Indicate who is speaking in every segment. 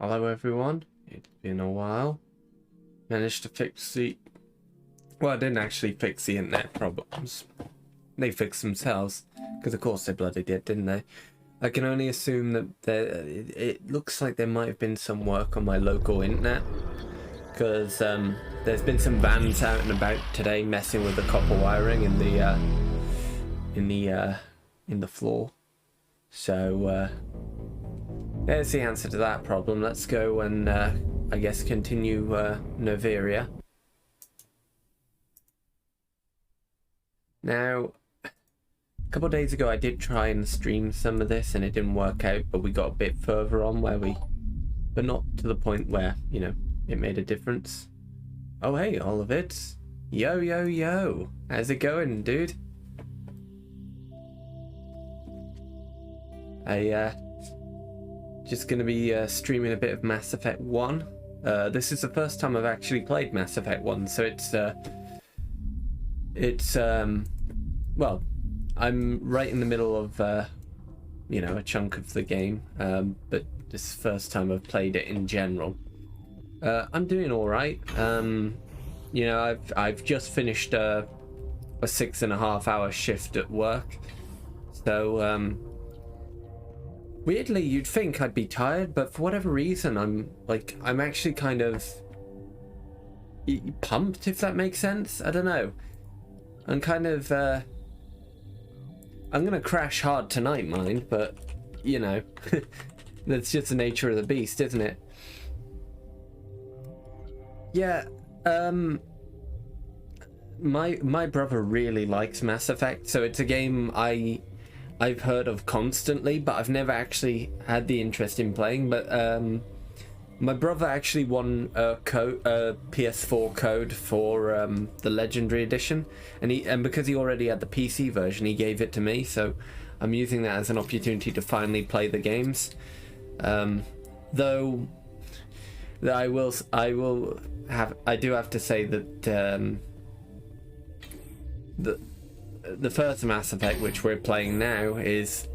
Speaker 1: Hello everyone, it's been a while. Managed to fix the... Well, I didn't actually fix the internet problems. They fixed themselves, because of course they bloody did, didn't they? I can only assume that it looks like there might have been some work on my local internet, because there's been some vans out and about today messing with the copper wiring in the floor. So there's the answer to that problem. Let's go and I guess continue Noveria. Now, a couple of days ago I did try and stream some of this and it didn't work out, but we got a bit further on but not to the point where, you know, it made a difference. Oh hey, all of it. Yo, yo, yo. How's it going, dude? Just gonna be streaming a bit of Mass Effect 1. This is the first time I've actually played Mass Effect 1, so well, I'm right in the middle of you know, a chunk of the game, but this is the first time I've played it in general. I'm doing all right. You know, I've just finished a 6.5 hour shift at work, so weirdly, you'd think I'd be tired, but for whatever reason, I'm actually kind of pumped, if that makes sense. I don't know. I'm kind of, I'm gonna crash hard tonight, mind, but, you know, that's just the nature of the beast, isn't it? Yeah, my brother really likes Mass Effect, so it's a game I've heard of constantly, but I've never actually had the interest in playing. But my brother actually won a PS4 code for the Legendary Edition, and because he already had the PC version, he gave it to me. So I'm using that as an opportunity to finally play the games. Though I do have to say that the first Mass Effect, which we're playing now, has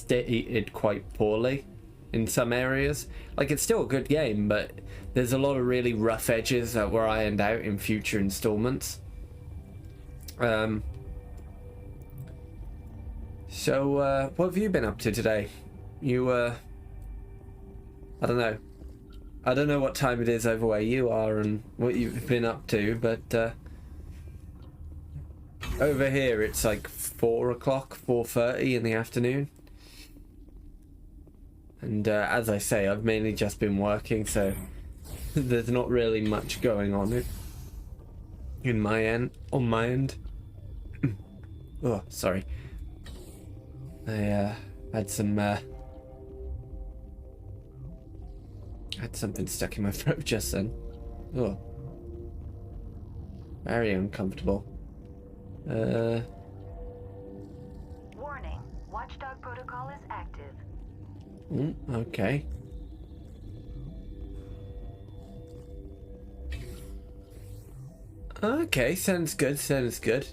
Speaker 1: dated quite poorly in some areas. Like, it's still a good game, but there's a lot of really rough edges that were ironed out in future installments. So what have you been up to today? You I don't know what time it is over where you are and what you've been up to, but over here it's like 4 o'clock, 4:30 in the afternoon. And as I say, I've mainly just been working, so there's not really much going on on my end. Oh, sorry. I had something stuck in my throat just then. Oh. Very uncomfortable.
Speaker 2: Warning, Watchdog protocol is active.
Speaker 1: Okay. Okay, sounds good, sounds good.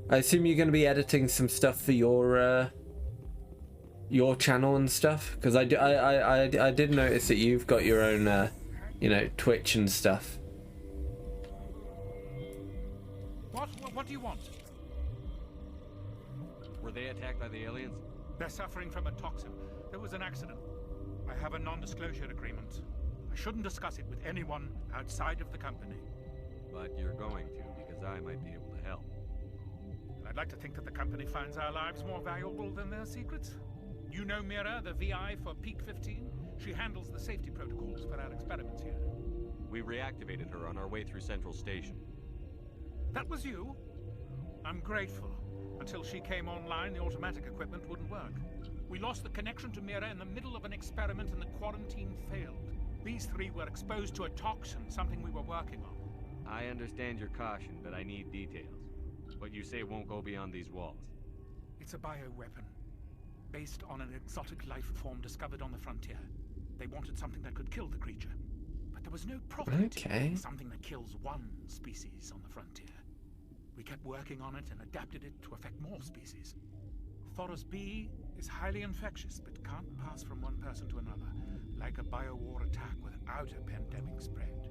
Speaker 1: I assume you're going to be editing some stuff for your channel and stuff, because I did notice that you've got your own you know, Twitch and stuff.
Speaker 3: What do you want?
Speaker 4: Were they attacked by the aliens?
Speaker 3: They're suffering from a toxin. There was an accident. I have a non-disclosure agreement. I shouldn't discuss it with anyone outside of the company.
Speaker 4: But you're going to, because I might be able to help.
Speaker 3: And I'd like to think that the company finds our lives more valuable than their secrets. You know Mira, the VI for Peak 15? She handles the safety protocols for our experiments here.
Speaker 4: We reactivated her on our way through Central Station.
Speaker 3: That was you? I'm grateful. Until she came online, the automatic equipment wouldn't work. We lost the connection to Mira in the middle of an experiment and the quarantine failed. These three were exposed to a toxin, something we were working on.
Speaker 4: I understand your caution, but I need details. What you say won't go beyond these walls.
Speaker 3: It's a bioweapon, based on an exotic life form discovered on the frontier. They wanted something that could kill the creature, but there was no profit in something that kills one species on the frontier. We kept working on it and adapted it to affect more species. Thoros B is highly infectious, but can't pass from one person to another. like a biowar attack without a pandemic spread.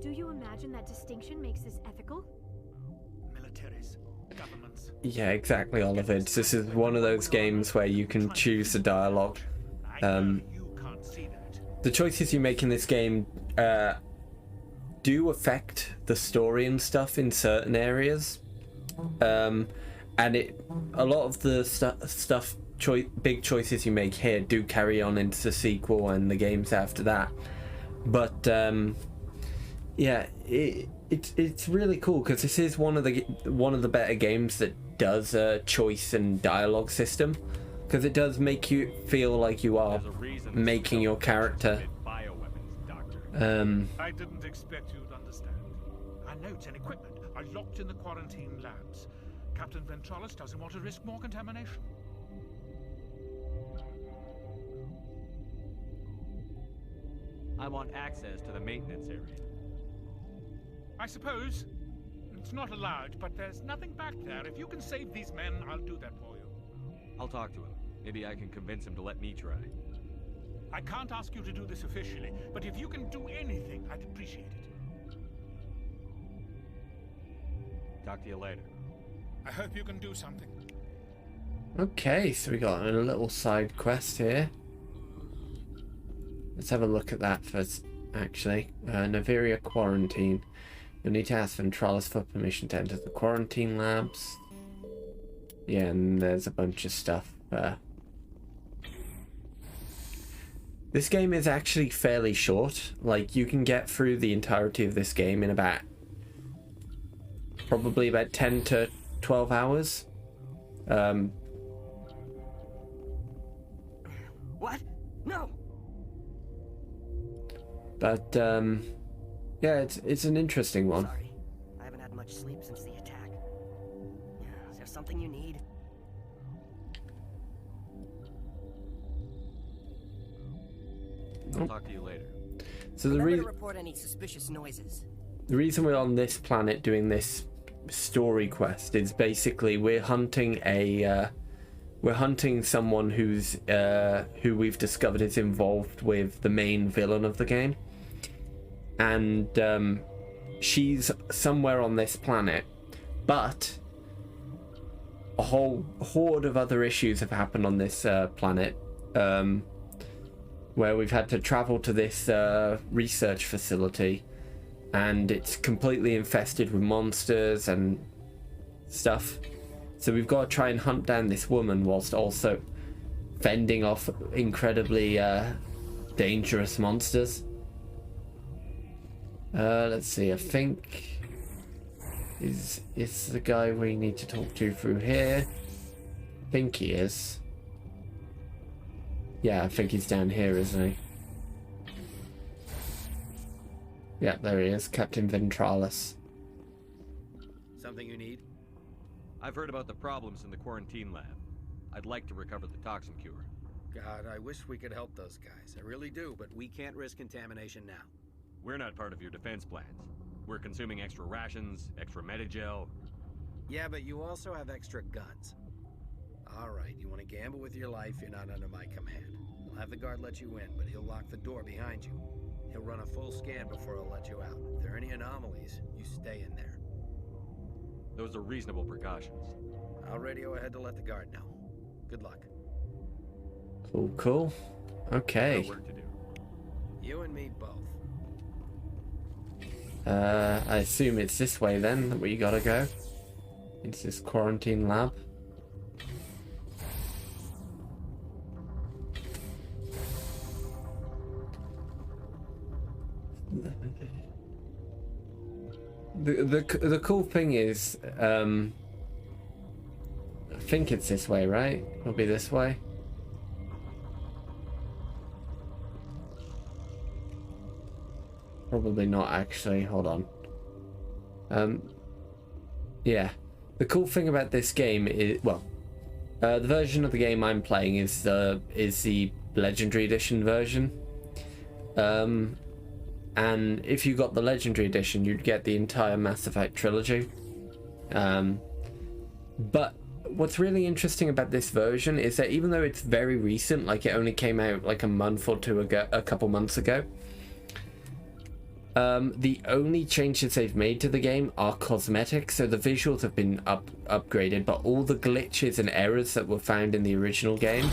Speaker 5: Do you imagine that distinction makes this ethical?
Speaker 3: Militaries, governments.
Speaker 1: Yeah, exactly, Oliver. This is one of those games where you can choose the dialogue.
Speaker 3: You can't see that.
Speaker 1: The choices you make in this game do affect the story and stuff in certain areas, and a lot of the big choices you make here do carry on into the sequel and the games after that. But yeah, it's really cool because this is one of the better games that does a choice and dialogue system, because it does make you feel like you are making your character.
Speaker 3: I didn't expect you to understand. Our notes and equipment are locked in the quarantine labs. Captain Ventralis doesn't want to risk more contamination.
Speaker 4: I want access to the maintenance area.
Speaker 3: I suppose it's not allowed, but there's nothing back there. If you can save these men, I'll do that for you.
Speaker 4: I'll talk to him. Maybe I can convince him to let me try.
Speaker 3: I can't ask you to do this officially, but if you can do anything, I'd appreciate it.
Speaker 4: Talk to you later.
Speaker 3: I hope you can do something.
Speaker 1: Okay, so we got a little side quest here. Let's have a look at that first, actually. Naviria quarantine. You'll need to ask Ventralis for permission to enter the quarantine labs. Yeah, and there's a bunch of stuff. This game is actually fairly short. Like, you can get through the entirety of this game in probably about 10 to 12 hours.
Speaker 6: What? No.
Speaker 1: But yeah, it's an interesting one.
Speaker 6: Sorry, I haven't had much sleep since the attack. Is there something you need?
Speaker 4: I'll talk to you later.
Speaker 1: So
Speaker 6: Remember to report any suspicious noises.
Speaker 1: the reason we're on this planet doing this story quest is basically we're hunting someone who we've discovered is involved with the main villain of the game, and she's somewhere on this planet, but a whole horde of other issues have happened on this planet, where we've had to travel to this research facility, and it's completely infested with monsters and stuff. So we've got to try and hunt down this woman whilst also fending off incredibly dangerous monsters. Let's see, I think is the guy we need to talk to through here. I think he is. Yeah, I think he's down here, isn't he? Yeah, there he is, Captain Ventralis.
Speaker 7: Something you need?
Speaker 4: I've heard about the problems in the quarantine lab. I'd like to recover the toxin cure.
Speaker 7: God, I wish we could help those guys. I really do, but we can't risk contamination now.
Speaker 4: We're not part of your defense plans. We're consuming extra rations, extra Medigel.
Speaker 7: Yeah, but you also have extra guns. All right, you want to gamble with your life, you're not under my command. I'll have the guard let you in, but he'll lock the door behind you. He'll run a full scan before he'll let you out. If there are any anomalies, you stay in there.
Speaker 4: Those are reasonable precautions.
Speaker 7: I'll radio ahead to let the guard know. Good luck.
Speaker 1: Cool. Okay.
Speaker 4: No work to do.
Speaker 7: You and me both.
Speaker 1: I assume it's this way then that we gotta go. It's this quarantine lab. The cool thing is, I think it's this way, right? It'll be this way. Probably not, actually. Hold on. Yeah. The cool thing about this game is, well, the version of the game I'm playing is the Legendary Edition version. And if you got the Legendary Edition, you'd get the entire Mass Effect trilogy. But what's really interesting about this version is that even though it's very recent, like it only came out like a month or two ago, a couple months ago, the only changes they've made to the game are cosmetic. So the visuals have been upgraded, but all the glitches and errors that were found in the original game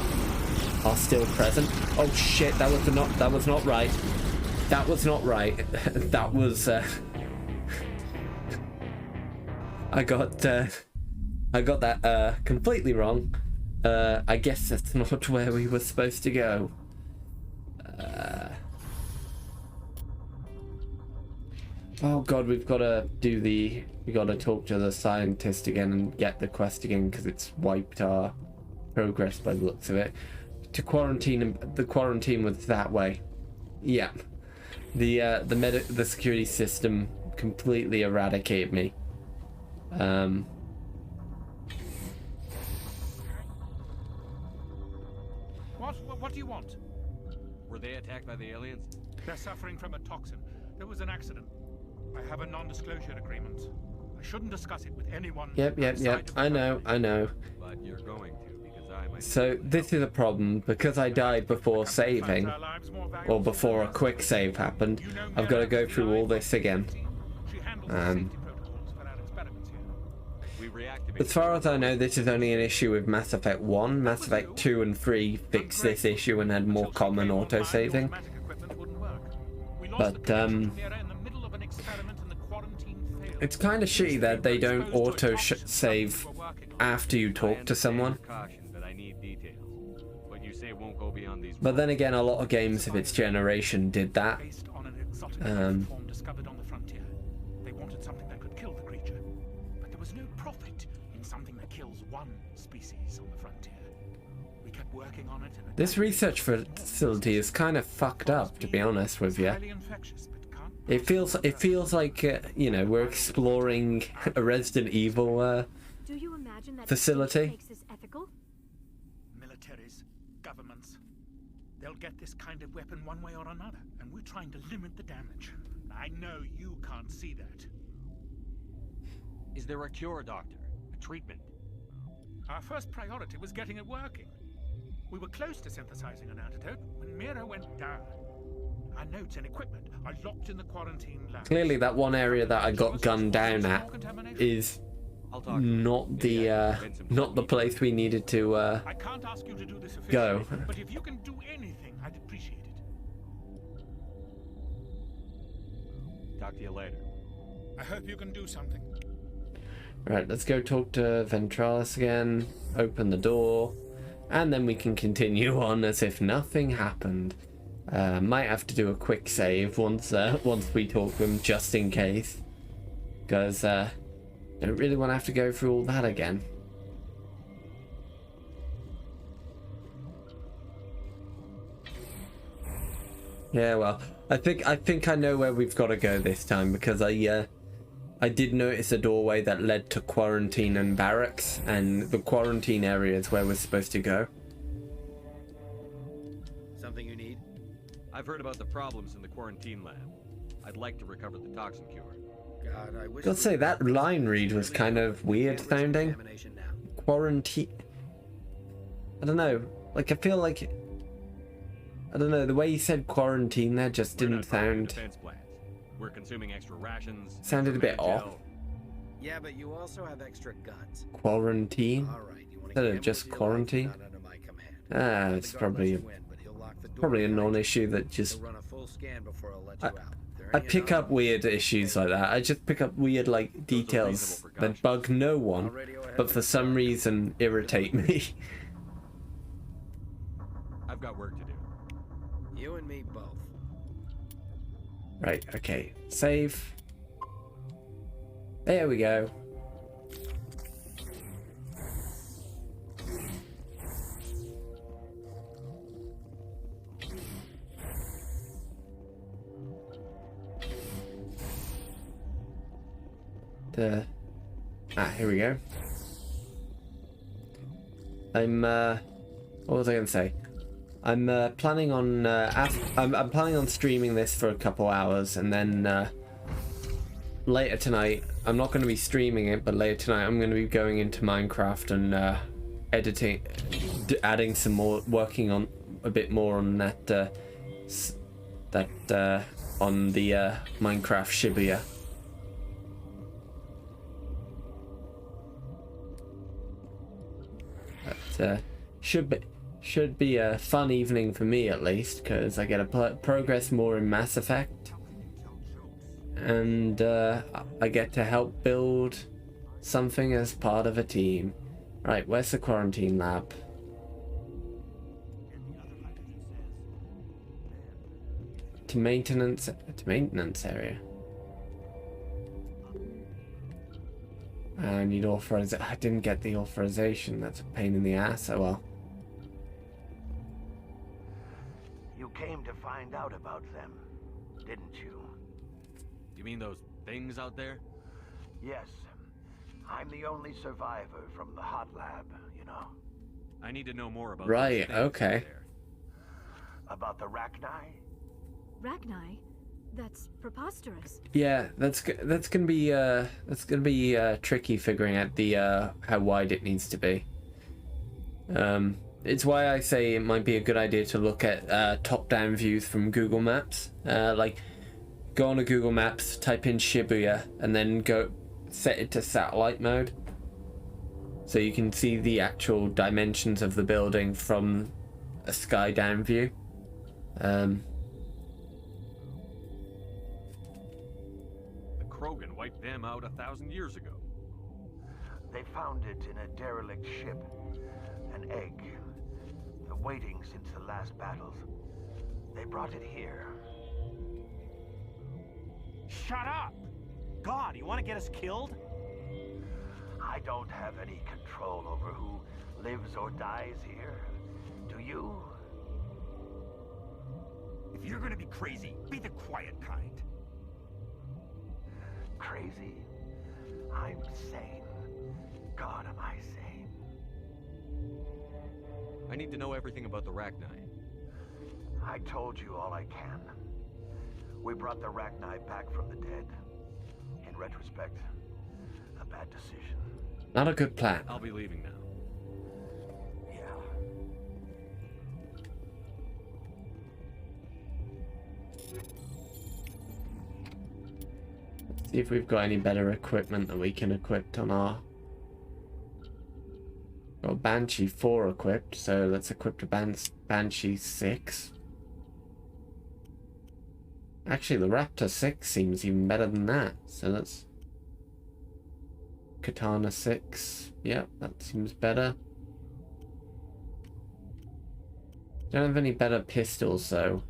Speaker 1: are still present. Oh shit, that was not right. That was not right. That was I got that completely wrong. I guess that's not where we were supposed to go. Oh god, we gotta talk to the scientist again and get the quest again, because it's wiped our progress by the looks of it. To quarantine, and the quarantine was that way. Yeah. The security system completely eradicated me.
Speaker 3: What do you want?
Speaker 4: Were they attacked by the aliens?
Speaker 3: They're suffering from a toxin. There was an accident. I have a non-disclosure agreement. I shouldn't discuss it with anyone.
Speaker 1: Yep. I know.
Speaker 4: But you're going to, because I might.
Speaker 1: So this is a problem, because I died before saving, or before a quick save happened. I've got to go through all this again. As far as I know, this is only an issue with Mass Effect 1. Mass Effect 2 and 3 fixed this issue and had more common autosaving. But it's kind of shitty that they don't auto-save after you talk to someone. But then again, a lot of games of its generation did that.
Speaker 3: Discovered on the frontier. They wanted something that could kill the creature, but there was no profit in something that kills one species on the frontier. We kept working on it.
Speaker 1: This research facility is kind of fucked up, to be honest with you. It feels like you know, we're exploring a Resident Evil
Speaker 5: Do you imagine that
Speaker 1: facility.
Speaker 5: makes this ethical?
Speaker 3: Militaries, governments, they'll get this kind of weapon one way or another, and we're trying to limit the damage. I know you can't see that.
Speaker 4: Is there a cure, Doctor? A treatment?
Speaker 3: Our first priority was getting it working. We were close to synthesizing an antidote when Mira went down. Our notes and equipment are locked in the quarantine lab.
Speaker 1: Clearly that one area that I got gunned down at is not the place we needed to
Speaker 3: I can't ask you to do this
Speaker 1: go.
Speaker 3: But if you can do anything, I'd appreciate it.
Speaker 4: Talk to you later.
Speaker 3: I hope you can do something.
Speaker 1: Right, let's go talk to Ventralis again, open the door, and then we can continue on as if nothing happened. Might have to do a quick save once we talk to him, just in case, because don't really want to have to go through all that again. Yeah, well, I think I know where we've got to go this time, because I did notice a doorway that led to quarantine and barracks, and the quarantine area is where we're supposed to go.
Speaker 7: Something you need?
Speaker 4: I've heard about the problems in the quarantine lab. I'd like to recover the toxin cure.
Speaker 7: God, I wish.
Speaker 1: Gotta say, that line read was kind of weird sounding. Quarantine. I don't know. Like, I feel like, I don't know, the way you said quarantine there just didn't sound.
Speaker 4: We're consuming extra rations.
Speaker 1: Sounded a bit off.
Speaker 7: Yeah, but you also have extra guns.
Speaker 1: Quarantine.
Speaker 7: All right, you want
Speaker 1: Instead of just quarantine. It's probably a non-issue that just. I pick up weird issues like that. I just pick up weird, like, details that bug no one, but for some reason irritate me.
Speaker 4: I've got work to do.
Speaker 7: You and me both.
Speaker 1: Right, okay. Save. There we go. Here we go. What was I gonna say? I'm planning on I'm planning on streaming this for a couple hours, and then later tonight, I'm not going to be streaming it, but later tonight I'm going to be going into Minecraft and editing, adding some more, working on a bit more on that on the Minecraft Shibuya. But should be a fun evening for me, at least, because I get to progress more in Mass Effect, and I get to help build something as part of a team. Right, where's the quarantine lab? To maintenance area. I need authorization. I didn't get the authorization. That's a pain in the ass. Oh well.
Speaker 8: You came to find out about them, didn't you?
Speaker 4: You mean those things out there?
Speaker 8: Yes. I'm the only survivor from the hot lab, you know.
Speaker 4: I need to know more about
Speaker 1: right,
Speaker 4: those things
Speaker 1: okay.
Speaker 4: out there.
Speaker 8: About the Rachni?
Speaker 5: Rachni? That's preposterous.
Speaker 1: Yeah, that's gonna be tricky figuring out the how wide it needs to be. It's why I say it might be a good idea to look at top-down views from Google Maps. Like, go on to Google Maps, type in Shibuya, and then go set it to satellite mode, so you can see the actual dimensions of the building from a sky-down view.
Speaker 4: Krogan wiped them out 1,000 years ago.
Speaker 8: They found it in a derelict ship. An egg. Waiting since the last battles. They brought it here.
Speaker 9: Shut up! God, you want to get us killed?
Speaker 8: I don't have any control over who lives or dies here. Do you?
Speaker 9: If you're gonna be crazy, be the quiet kind.
Speaker 8: Crazy? I'm sane. God, am I sane?
Speaker 4: I need to know everything about the Rachni.
Speaker 8: I told you all I can. We brought the Rachni back from the dead. In retrospect, a bad decision.
Speaker 1: Not a good plan.
Speaker 4: I'll be leaving now.
Speaker 8: Yeah.
Speaker 1: See if we've got any better equipment that we can equip on our... Got Banshee 4 equipped, so let's equip the Banshee 6. Actually, the Raptor 6 seems even better than that, so that's... Katana 6. Yep, that seems better. Don't have any better pistols, though.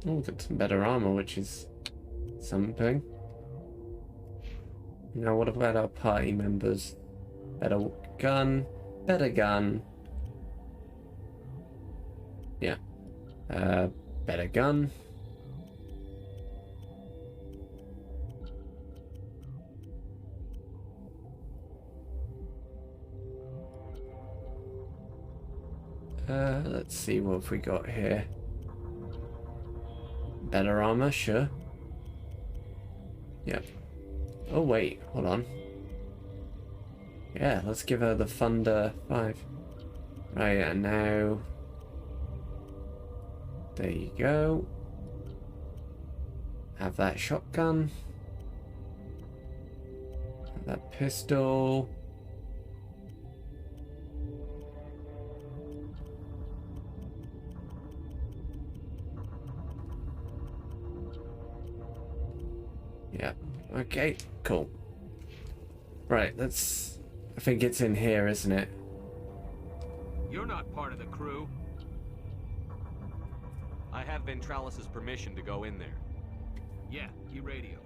Speaker 1: Oh, got some better armor, which is something. Now, what about our party members? Better gun. Better gun. Yeah. Better gun. Let's see what have we got here. Better armor, sure. Yep. Oh wait, hold on. Yeah, let's give her the Thunder 5. Right, and now... There you go. Have that shotgun. Have that pistol. Yeah, okay, cool. Right, let's... I think it's in here, isn't it?
Speaker 4: You're not part of the crew. I have Ventralis' permission to go in there.
Speaker 10: Yeah, he radioed.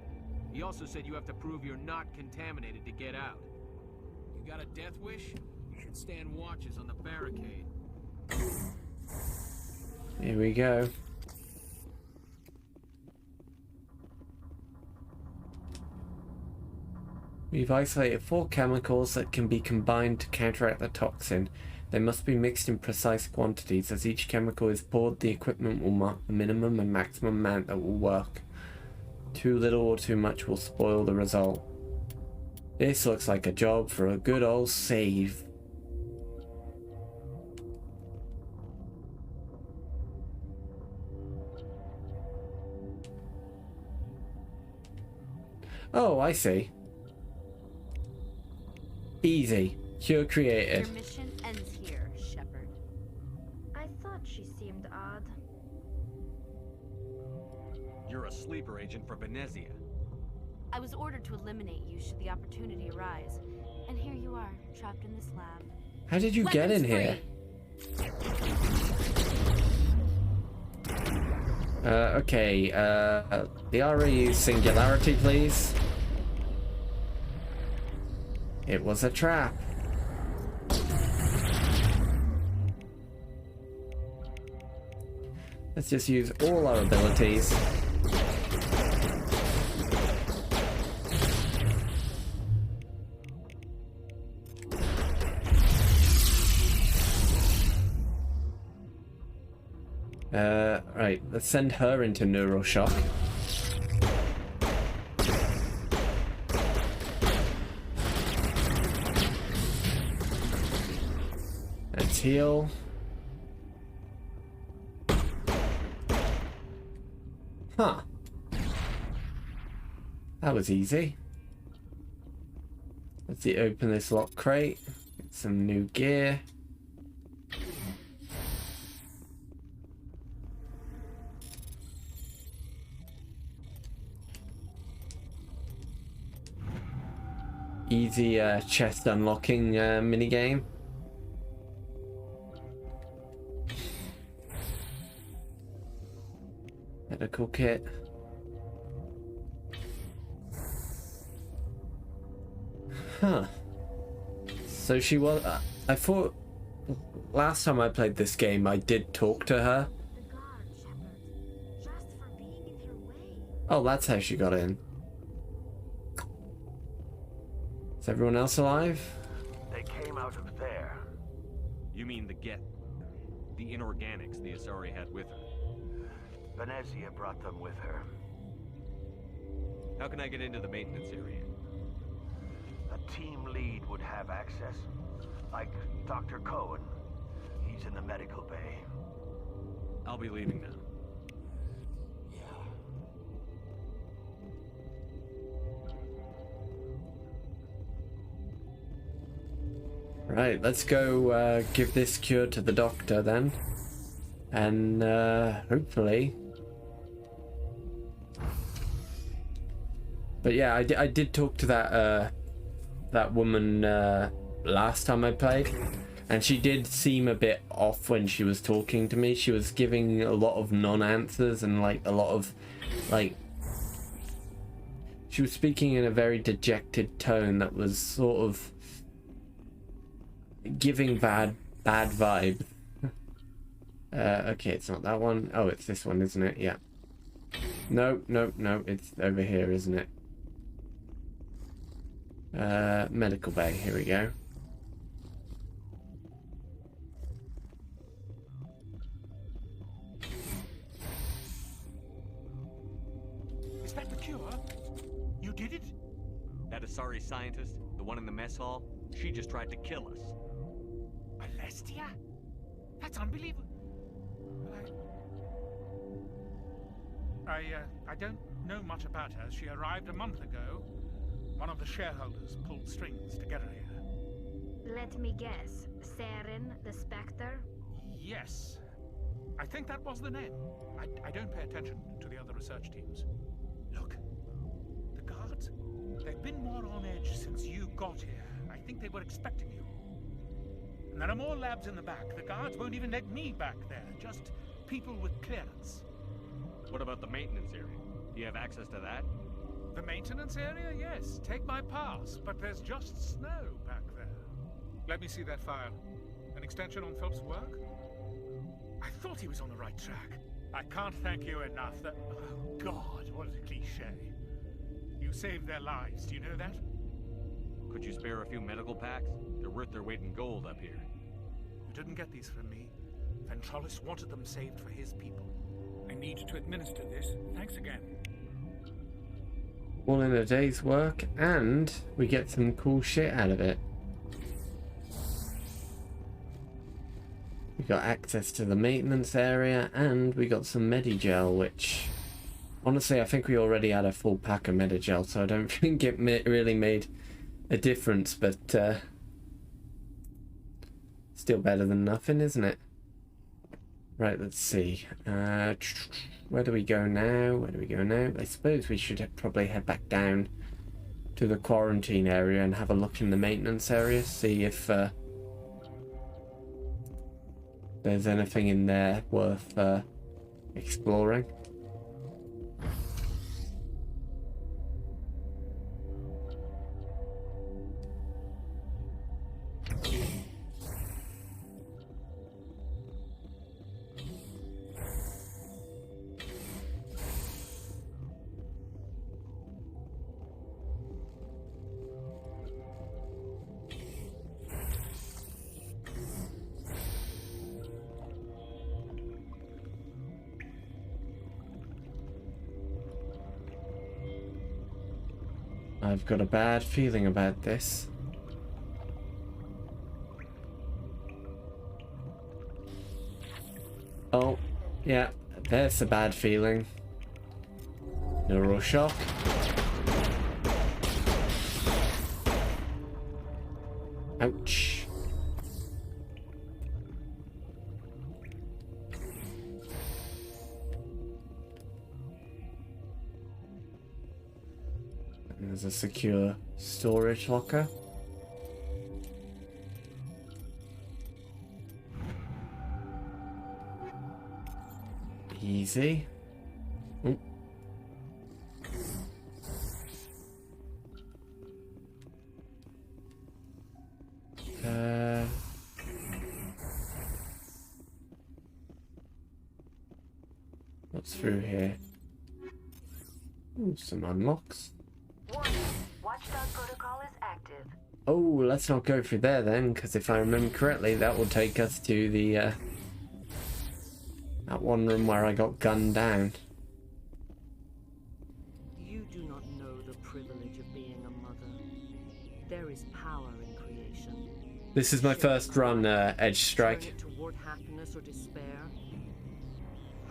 Speaker 10: He also said you have to prove you're not contaminated to get out. You got a death wish? You should stand watches on the barricade.
Speaker 1: Here we go. We've isolated 4 chemicals that can be combined to counteract the toxin. They must be mixed in precise quantities. As each chemical is poured, the equipment will mark the minimum and maximum amount that will work. Too little or too much will spoil the result. This looks like a job for a good old save. Oh, I see. Easy. Cure created.
Speaker 11: Your mission ends here, Shepard.
Speaker 5: I thought she seemed odd.
Speaker 4: You're a sleeper agent for Venezia.
Speaker 11: I was ordered to eliminate you should the opportunity arise. And here you are, trapped in this lab.
Speaker 1: How did you get in here? Okay, the REU singularity, please. It was a trap. Let's just use all our abilities. Right, let's send her into neural shock. Let's heal. Huh. That was easy. Let's see, open this lock crate. Get some new gear. Easy chest unlocking minigame. Medical kit. Huh. So she was... I thought last time I played this game I did talk to her.
Speaker 5: The guard, Shepard. Just for being in your way.
Speaker 1: Oh, that's how she got in. Is everyone else alive?
Speaker 8: They came out of there.
Speaker 4: You mean the inorganics the Asari had with her?
Speaker 8: Venezia brought them with her.
Speaker 4: How can I get into the maintenance area?
Speaker 8: A team lead would have access. Like Dr. Cohen. He's in the medical bay.
Speaker 4: I'll be leaving now.
Speaker 1: Right, let's go give this cure to the doctor then. And hopefully... But yeah, I did talk to that woman last time I played. And she did seem a bit off when she was talking to me. She was giving a lot of non-answers and like a lot of like... She was speaking in a very dejected tone that was sort of giving bad vibe. Okay, it's not that one. Oh, it's this one, isn't it? Yeah. No, it's over here, isn't it? Medical bay, here we go.
Speaker 3: Is that the cure? You did it?
Speaker 4: That Asari scientist, the one in the mess hall, she just tried to kill us.
Speaker 3: Alestia? That's unbelievable. I don't know much about her. She arrived a month ago. One of the shareholders pulled strings to get her here.
Speaker 5: Let me guess. Saren, the Spectre?
Speaker 3: Yes. I think that was the name. I don't pay attention to the other research teams. Look. The guards. They've been more on edge since you got here. I think they were expecting you. And there are more labs in the back. The guards won't even let me back there. Just people with clearance.
Speaker 4: What about the maintenance area? Do you have access to that?
Speaker 3: The maintenance area? Yes. Take my pass. But there's just snow back there. Let me see that file. An extension on Phelps' work? I thought he was on the right track. I can't thank you enough. That... Oh, God, what a cliche. You saved their lives. Do you know that?
Speaker 4: Could you spare a few medical packs? They're worth their weight in gold up here.
Speaker 3: didn't get these for me. Ventralis wanted them saved for his people. I need to administer this. Thanks again.
Speaker 1: All in a day's work, and we get some cool shit out of it. We got access to the maintenance area, and we got some Medigel, which honestly I think we already had a full pack of Medigel, so I don't think it really made a difference, but still better than nothing, isn't it? Right, let's see. Where do we go now? Where do we go now? I suppose we should probably head back down to the quarantine area and have a look in the maintenance area, see if there's anything in there worth exploring. I've got a bad feeling about this. Oh, yeah, there's a bad feeling. Neuroshock. Ouch. There's a secure storage locker. Easy. Ooh. What's through here? Ooh, some unlocks.
Speaker 2: Warning, Watchdog protocol is active.
Speaker 1: Oh, let's not go through there then, because if I remember correctly, that will take us to the that one room where I got gunned down.
Speaker 12: You do not know the privilege of being a mother. There is power in creation.
Speaker 1: This is my first run, Edge Strike.
Speaker 12: Toward happiness or despair.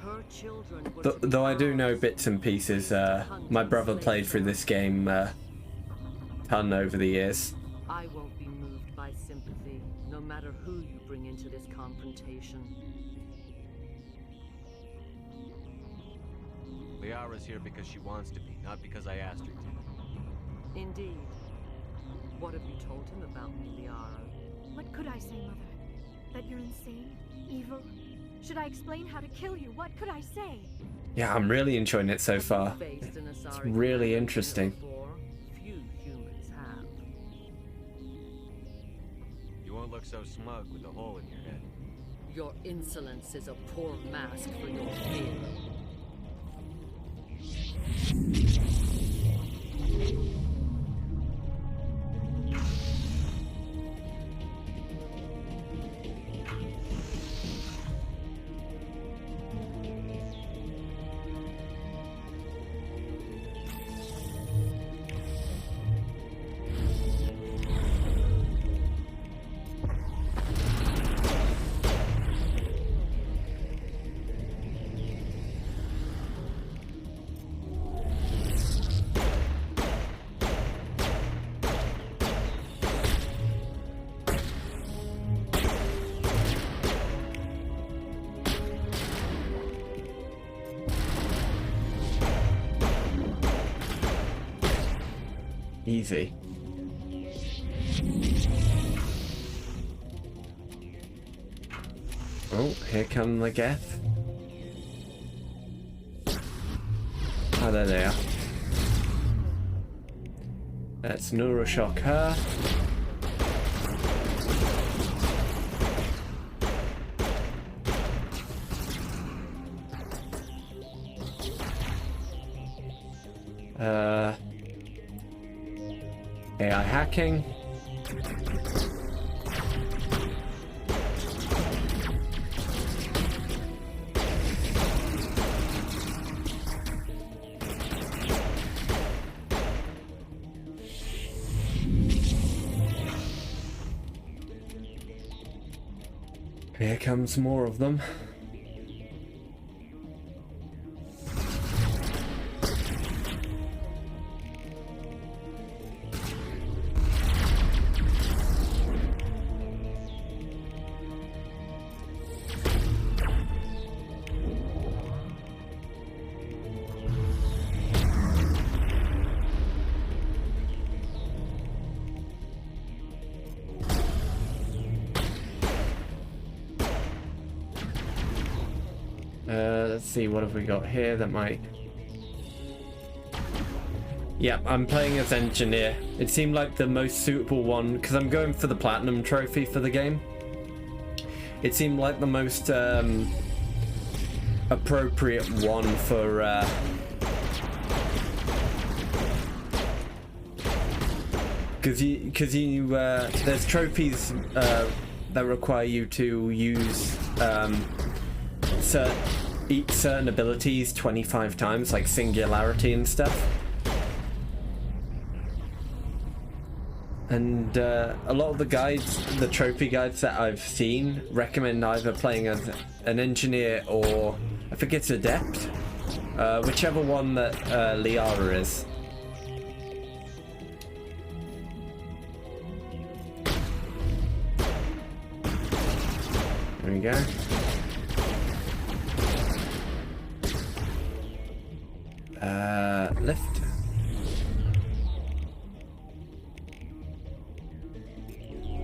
Speaker 12: Her children
Speaker 1: Though I do know bits and pieces. My brother played through this game ton over the years.
Speaker 12: I won't be moved by sympathy, no matter who you bring into this confrontation.
Speaker 4: Liara's here because she wants to be, not because I asked her to.
Speaker 12: Indeed. What have you told him about me, Liara?
Speaker 5: What could I say, Mother? That you're insane? Evil? Should I explain how to kill you? What could I say?
Speaker 1: Yeah, I'm really enjoying it so far. It's really interesting.
Speaker 12: Few humans have.
Speaker 4: You won't look so smug with a hole in your head.
Speaker 12: Your insolence is a poor mask for your fear.
Speaker 1: Easy. Oh, here come the Geth. Oh, there they are. Let's neuroshock her. AI hacking. Here comes more of them. Let's see, what have we got here that might... Yeah, I'm playing as engineer. It seemed like the most suitable one, because I'm going for the platinum trophy for the game. It seemed like the most appropriate one for... Because there's trophies that require you to use eat certain abilities 25 times, like singularity and stuff. And a lot of the guides, the trophy guides that I've seen, recommend either playing as an engineer or, I think it's adept, whichever one that Liara is. There we go. Lift.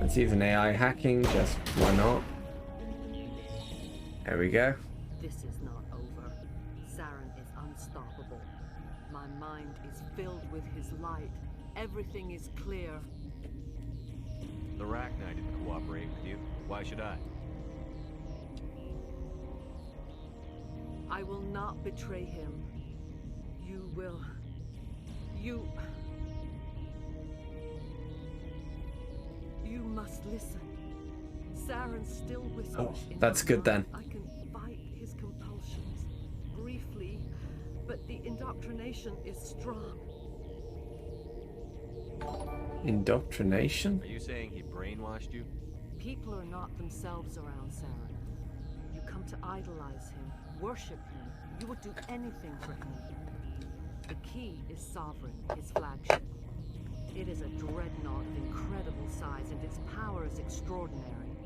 Speaker 1: Let's use an AI hacking, just why not? There we go.
Speaker 12: This is not over. Saren is unstoppable. My mind is filled with his light. Everything is clear.
Speaker 4: The Rachni didn't cooperate with you. Why should I?
Speaker 12: I will not betray him. You will. You must listen. Saren still whispers.
Speaker 1: Oh, that's good then.
Speaker 12: I can fight his compulsions briefly, but the indoctrination is strong.
Speaker 1: Indoctrination?
Speaker 4: Are you saying he brainwashed you?
Speaker 12: People are not themselves around Saren. You come to idolize him, worship him. You would do anything for him. The key is Sovereign, his flagship. It is a dreadnought of incredible size, and its power is extraordinary.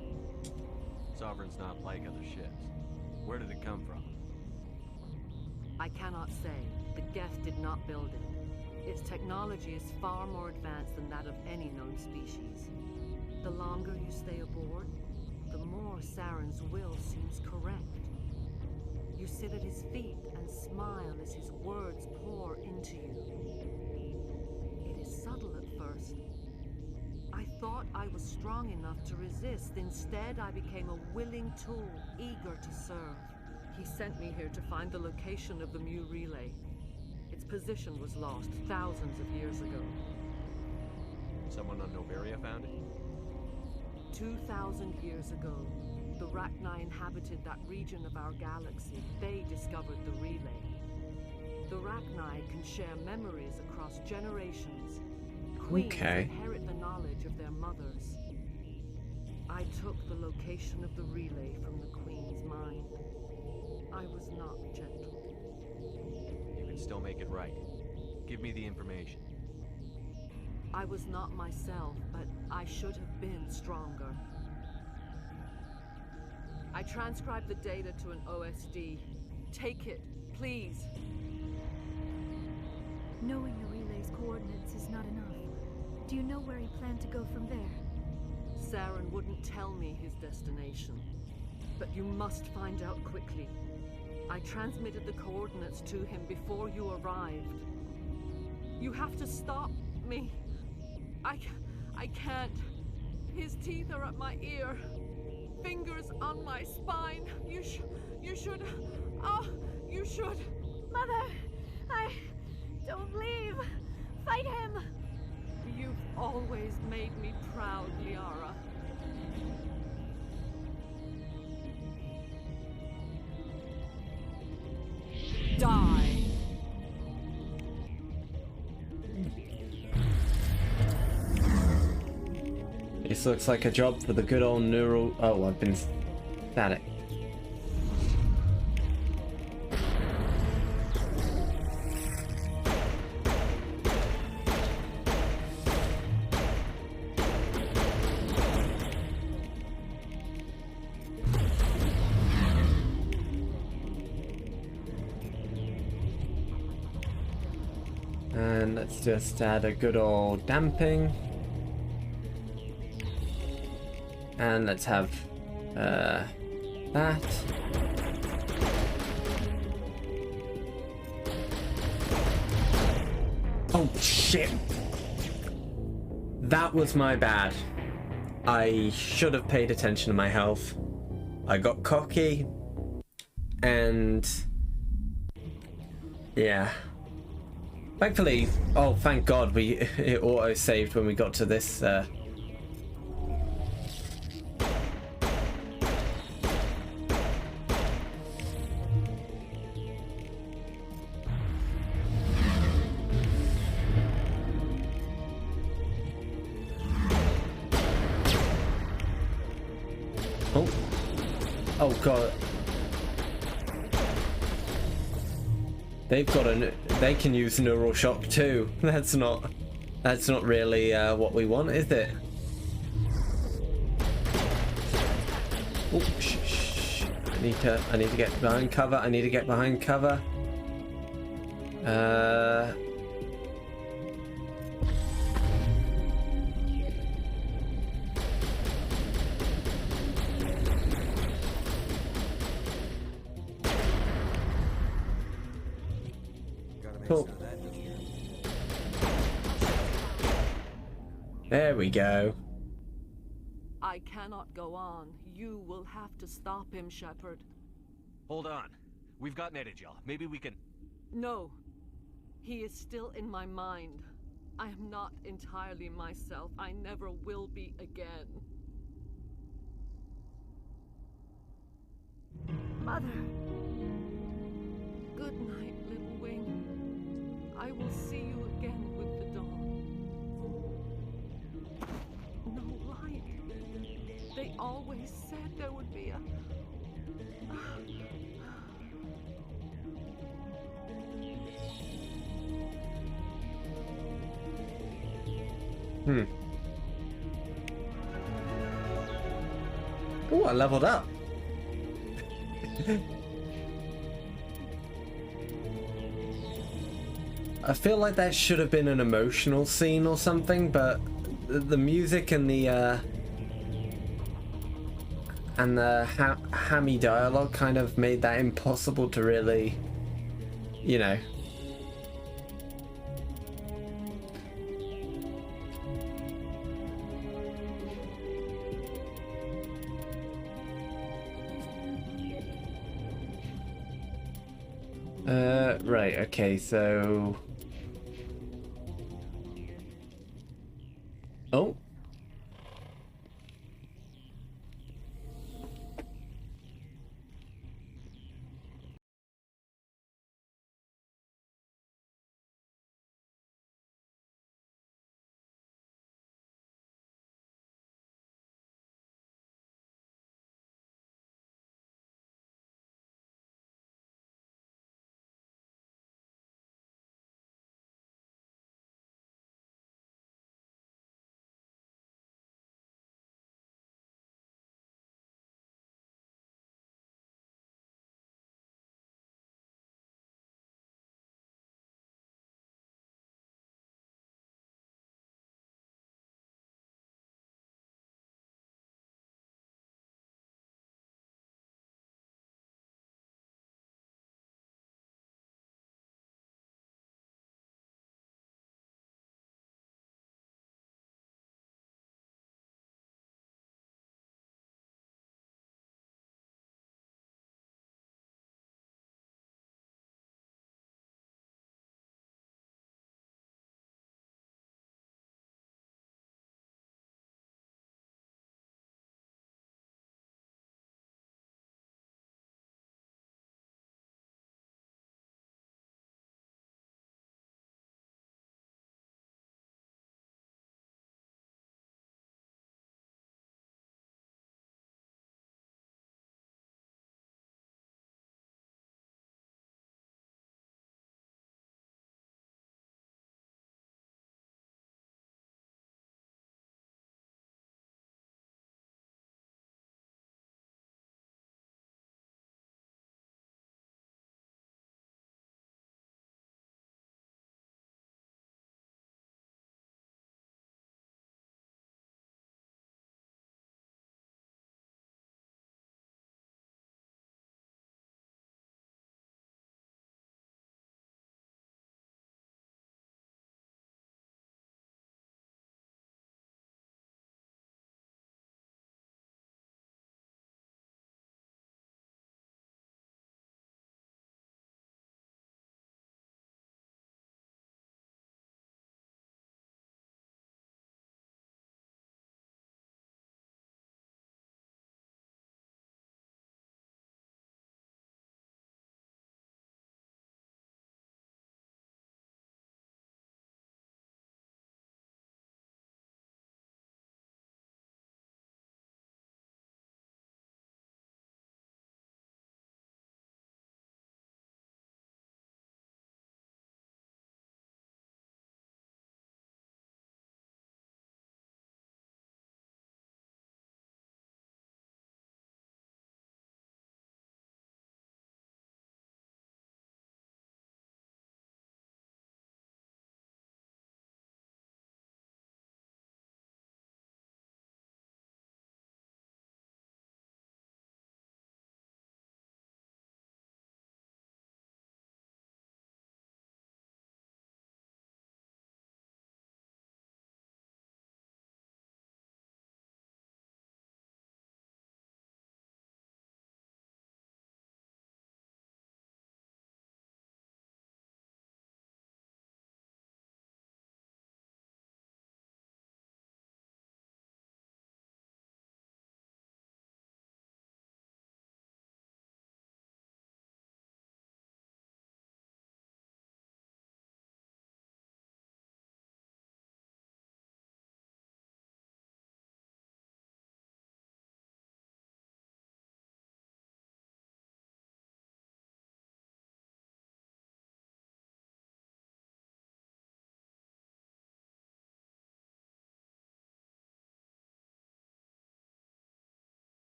Speaker 4: Sovereign's not like other ships. Where did it come from?
Speaker 12: I cannot say. The Geth did not build it. Its technology is far more advanced than that of any known species. The longer you stay aboard, the more Saren's will seems correct. You sit at his feet and smile as his words pour into you. It is subtle at first. I thought I was strong enough to resist. Instead, I became a willing tool, eager to serve. He sent me here to find the location of the Mu relay. Its position was lost thousands of years ago.
Speaker 4: Someone on Noveria found it?
Speaker 12: 2,000 years ago, the Rachni inhabited that region of our galaxy. They discovered the relay. The Rachni can share memories across generations. Queens inherit the knowledge of their mothers. I took the location of the relay from the Queen's mind. I was not gentle.
Speaker 4: You can still make it right. Give me the information.
Speaker 12: I was not myself, but I should have been stronger. I transcribed the data to an OSD. Take it, please.
Speaker 5: Knowing the relay's coordinates is not enough. Do you know where he planned to go from there?
Speaker 12: Saren wouldn't tell me his destination. But you must find out quickly. I transmitted the coordinates to him before you arrived. You have to stop me. I can't. His teeth are at my ear. Fingers on my spine. You should. Oh, you should.
Speaker 5: Mother, don't leave. Fight him.
Speaker 12: You've always made me proud, Liara. Die.
Speaker 1: This looks like a job for the good old neural... Oh, I've been Static. And let's just add a good old damping. And let's have that. Oh shit! That was my bad. I should have paid attention to my health. I got cocky. And yeah. Thankfully, oh thank God, it auto-saved when we got to this Oh God. They've got they can use neural shock too. That's not really what we want, is it? Oh, shh. I need to get behind cover. I need to get behind cover. Cool. There we go.
Speaker 12: I cannot go on. You will have to stop him, Shepard.
Speaker 4: Hold on. We've got Netagel. Maybe we can...
Speaker 12: No. He is still in my mind. I am not entirely myself. I never will be again.
Speaker 5: Mother.
Speaker 12: Good night, little wing. I will see you again with the dawn. No light. They always said there would be a...
Speaker 1: Oh, I leveled up. I feel like that should have been an emotional scene or something, but the music and the hammy dialogue kind of made that impossible to really, you know. Right, okay, so... Oh.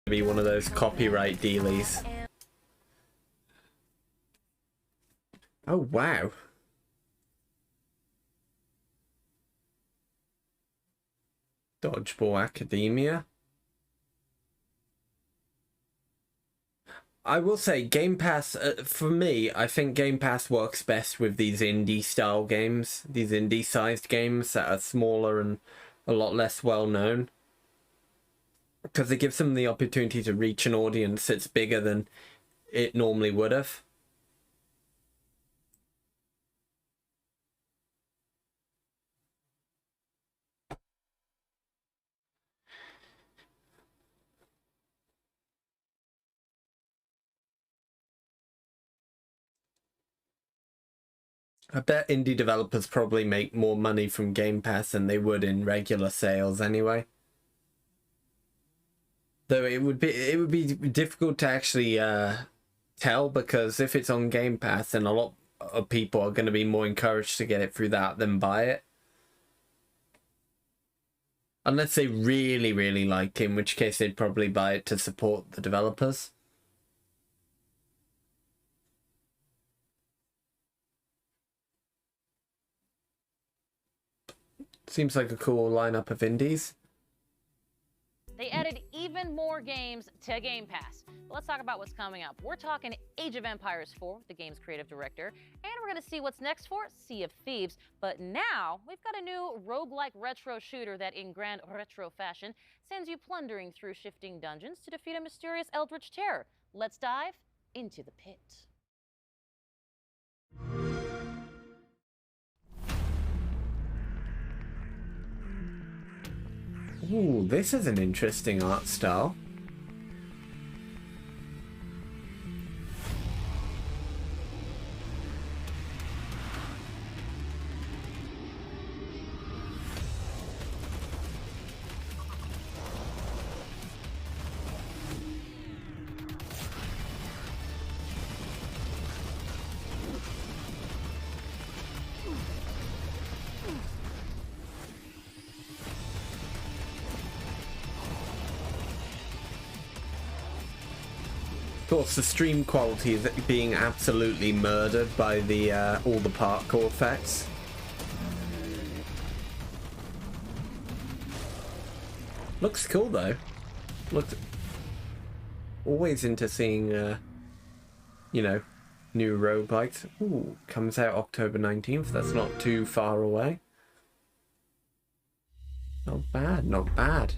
Speaker 1: be one of those copyright dealies. Oh, wow. Dodgeball Academia. I will say Game Pass, for me, I think Game Pass works best with these indie style games, these indie sized games that are smaller and a lot less well known. Because it gives them the opportunity to reach an audience that's bigger than it normally would have. I bet indie developers probably make more money from Game Pass than they would in regular sales anyway. Though it would be difficult to actually tell, because if it's on Game Pass, then a lot of people are going to be more encouraged to get it through that than buy it. Unless they really, really like it, in which case they'd probably buy it to support the developers. Seems like a cool lineup of indies.
Speaker 13: They added even more games to Game Pass. But let's talk about what's coming up. We're talking Age of Empires 4, the game's creative director, and we're going to see what's next for Sea of Thieves. But now, we've got a new roguelike retro shooter that, in grand retro fashion, sends you plundering through shifting dungeons to defeat a mysterious eldritch terror. Let's dive into the pit.
Speaker 1: Ooh, this is an interesting art style. Of course, the stream quality is being absolutely murdered by the all the parkour effects. Looks cool though. Looks always into seeing, you know, new roguelikes. Ooh, comes out October 19th. That's not too far away. Not bad, not bad.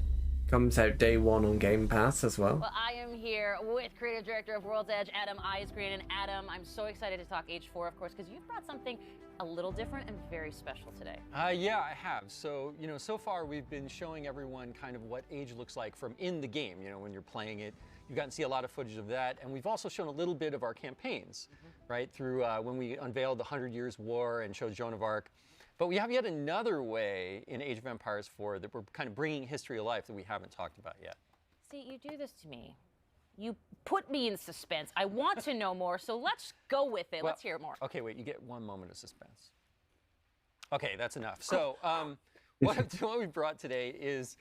Speaker 1: Comes out day one on Game Pass as well.
Speaker 13: Well, I am here with creative director of World's Edge, Adam Eisgreen. And Adam, I'm so excited to talk Age 4, of course, because you've brought something a little different and very special today.
Speaker 14: Yeah, I have. So, you know, so far we've been showing everyone kind of what Age looks like from in the game, you know, when you're playing it. You've gotten to see a lot of footage of that. And we've also shown a little bit of our campaigns, right, through when we unveiled the 100 Years' War and showed Joan of Arc. But we have yet another way in Age of Empires 4 that we're kind of bringing history to life that we haven't talked about yet.
Speaker 13: See, you do this to me. You put me in suspense. I want to know more, so let's go with it. Let's hear more.
Speaker 14: Okay, wait, you get one moment of suspense. Okay, that's enough. So what we brought today is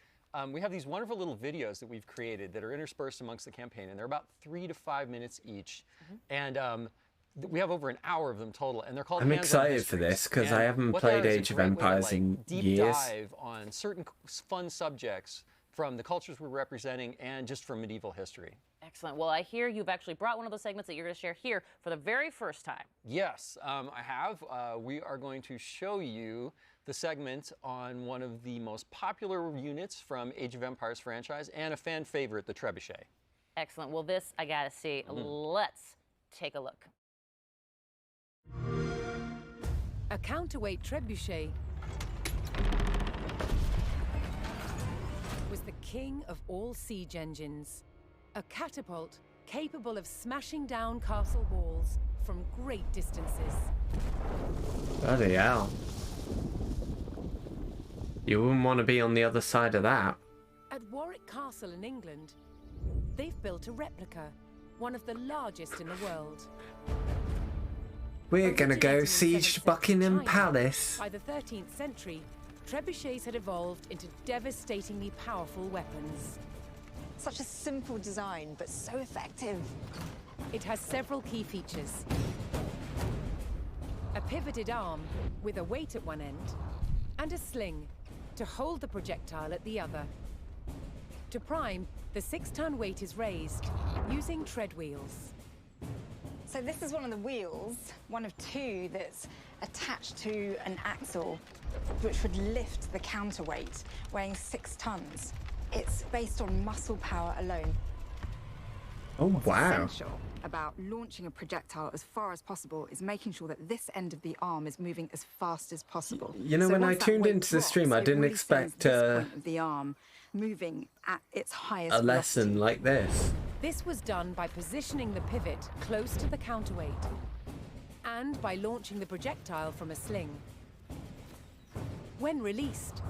Speaker 14: we have these wonderful little videos that we've created that are interspersed amongst the campaign, and they're about 3 to 5 minutes each. And we have over an hour of them total, and they're called
Speaker 1: I'm excited for this because I haven't played Age of Empires in
Speaker 14: deep
Speaker 1: years.
Speaker 14: Dive on certain fun subjects from the cultures we're representing and just from medieval history.
Speaker 13: Excellent. Well, I hear you've actually brought one of those segments that you're going to share here for the very first time.
Speaker 14: Yes, I have. We are going to show you the segment on one of the most popular units from Age of Empires franchise and a fan favorite, the Trebuchet.
Speaker 13: Excellent. Well, this I got to see. Let's take a look.
Speaker 15: A counterweight trebuchet was the king of all siege engines. A catapult capable of smashing down castle walls from great distances.
Speaker 1: Bloody hell. You wouldn't want to be on the other side of that.
Speaker 15: At Warwick Castle in England, they've built a replica, one of the largest in the world.
Speaker 1: We're gonna go siege Buckingham Palace.
Speaker 15: By the 13th century, trebuchets had evolved into devastatingly powerful weapons.
Speaker 16: Such a simple design, but so effective.
Speaker 15: It has several key features. A pivoted arm with a weight at one end, and a sling to hold the projectile at the other. To prime, the 6-ton weight is raised using tread wheels.
Speaker 16: So this is one of the wheels, one of two that's attached to an axle, which would lift the counterweight, weighing 6 tons. It's based on muscle power alone.
Speaker 1: Oh, wow.
Speaker 16: What's essential about launching a projectile as far as possible is making sure that this end of the arm is moving as fast as possible.
Speaker 1: You know, when I tuned into the stream, I didn't expect
Speaker 16: this point of the arm moving at its highest
Speaker 1: a lesson like this.
Speaker 15: This was done by positioning the pivot close to the counterweight and by launching the projectile from a sling. When released,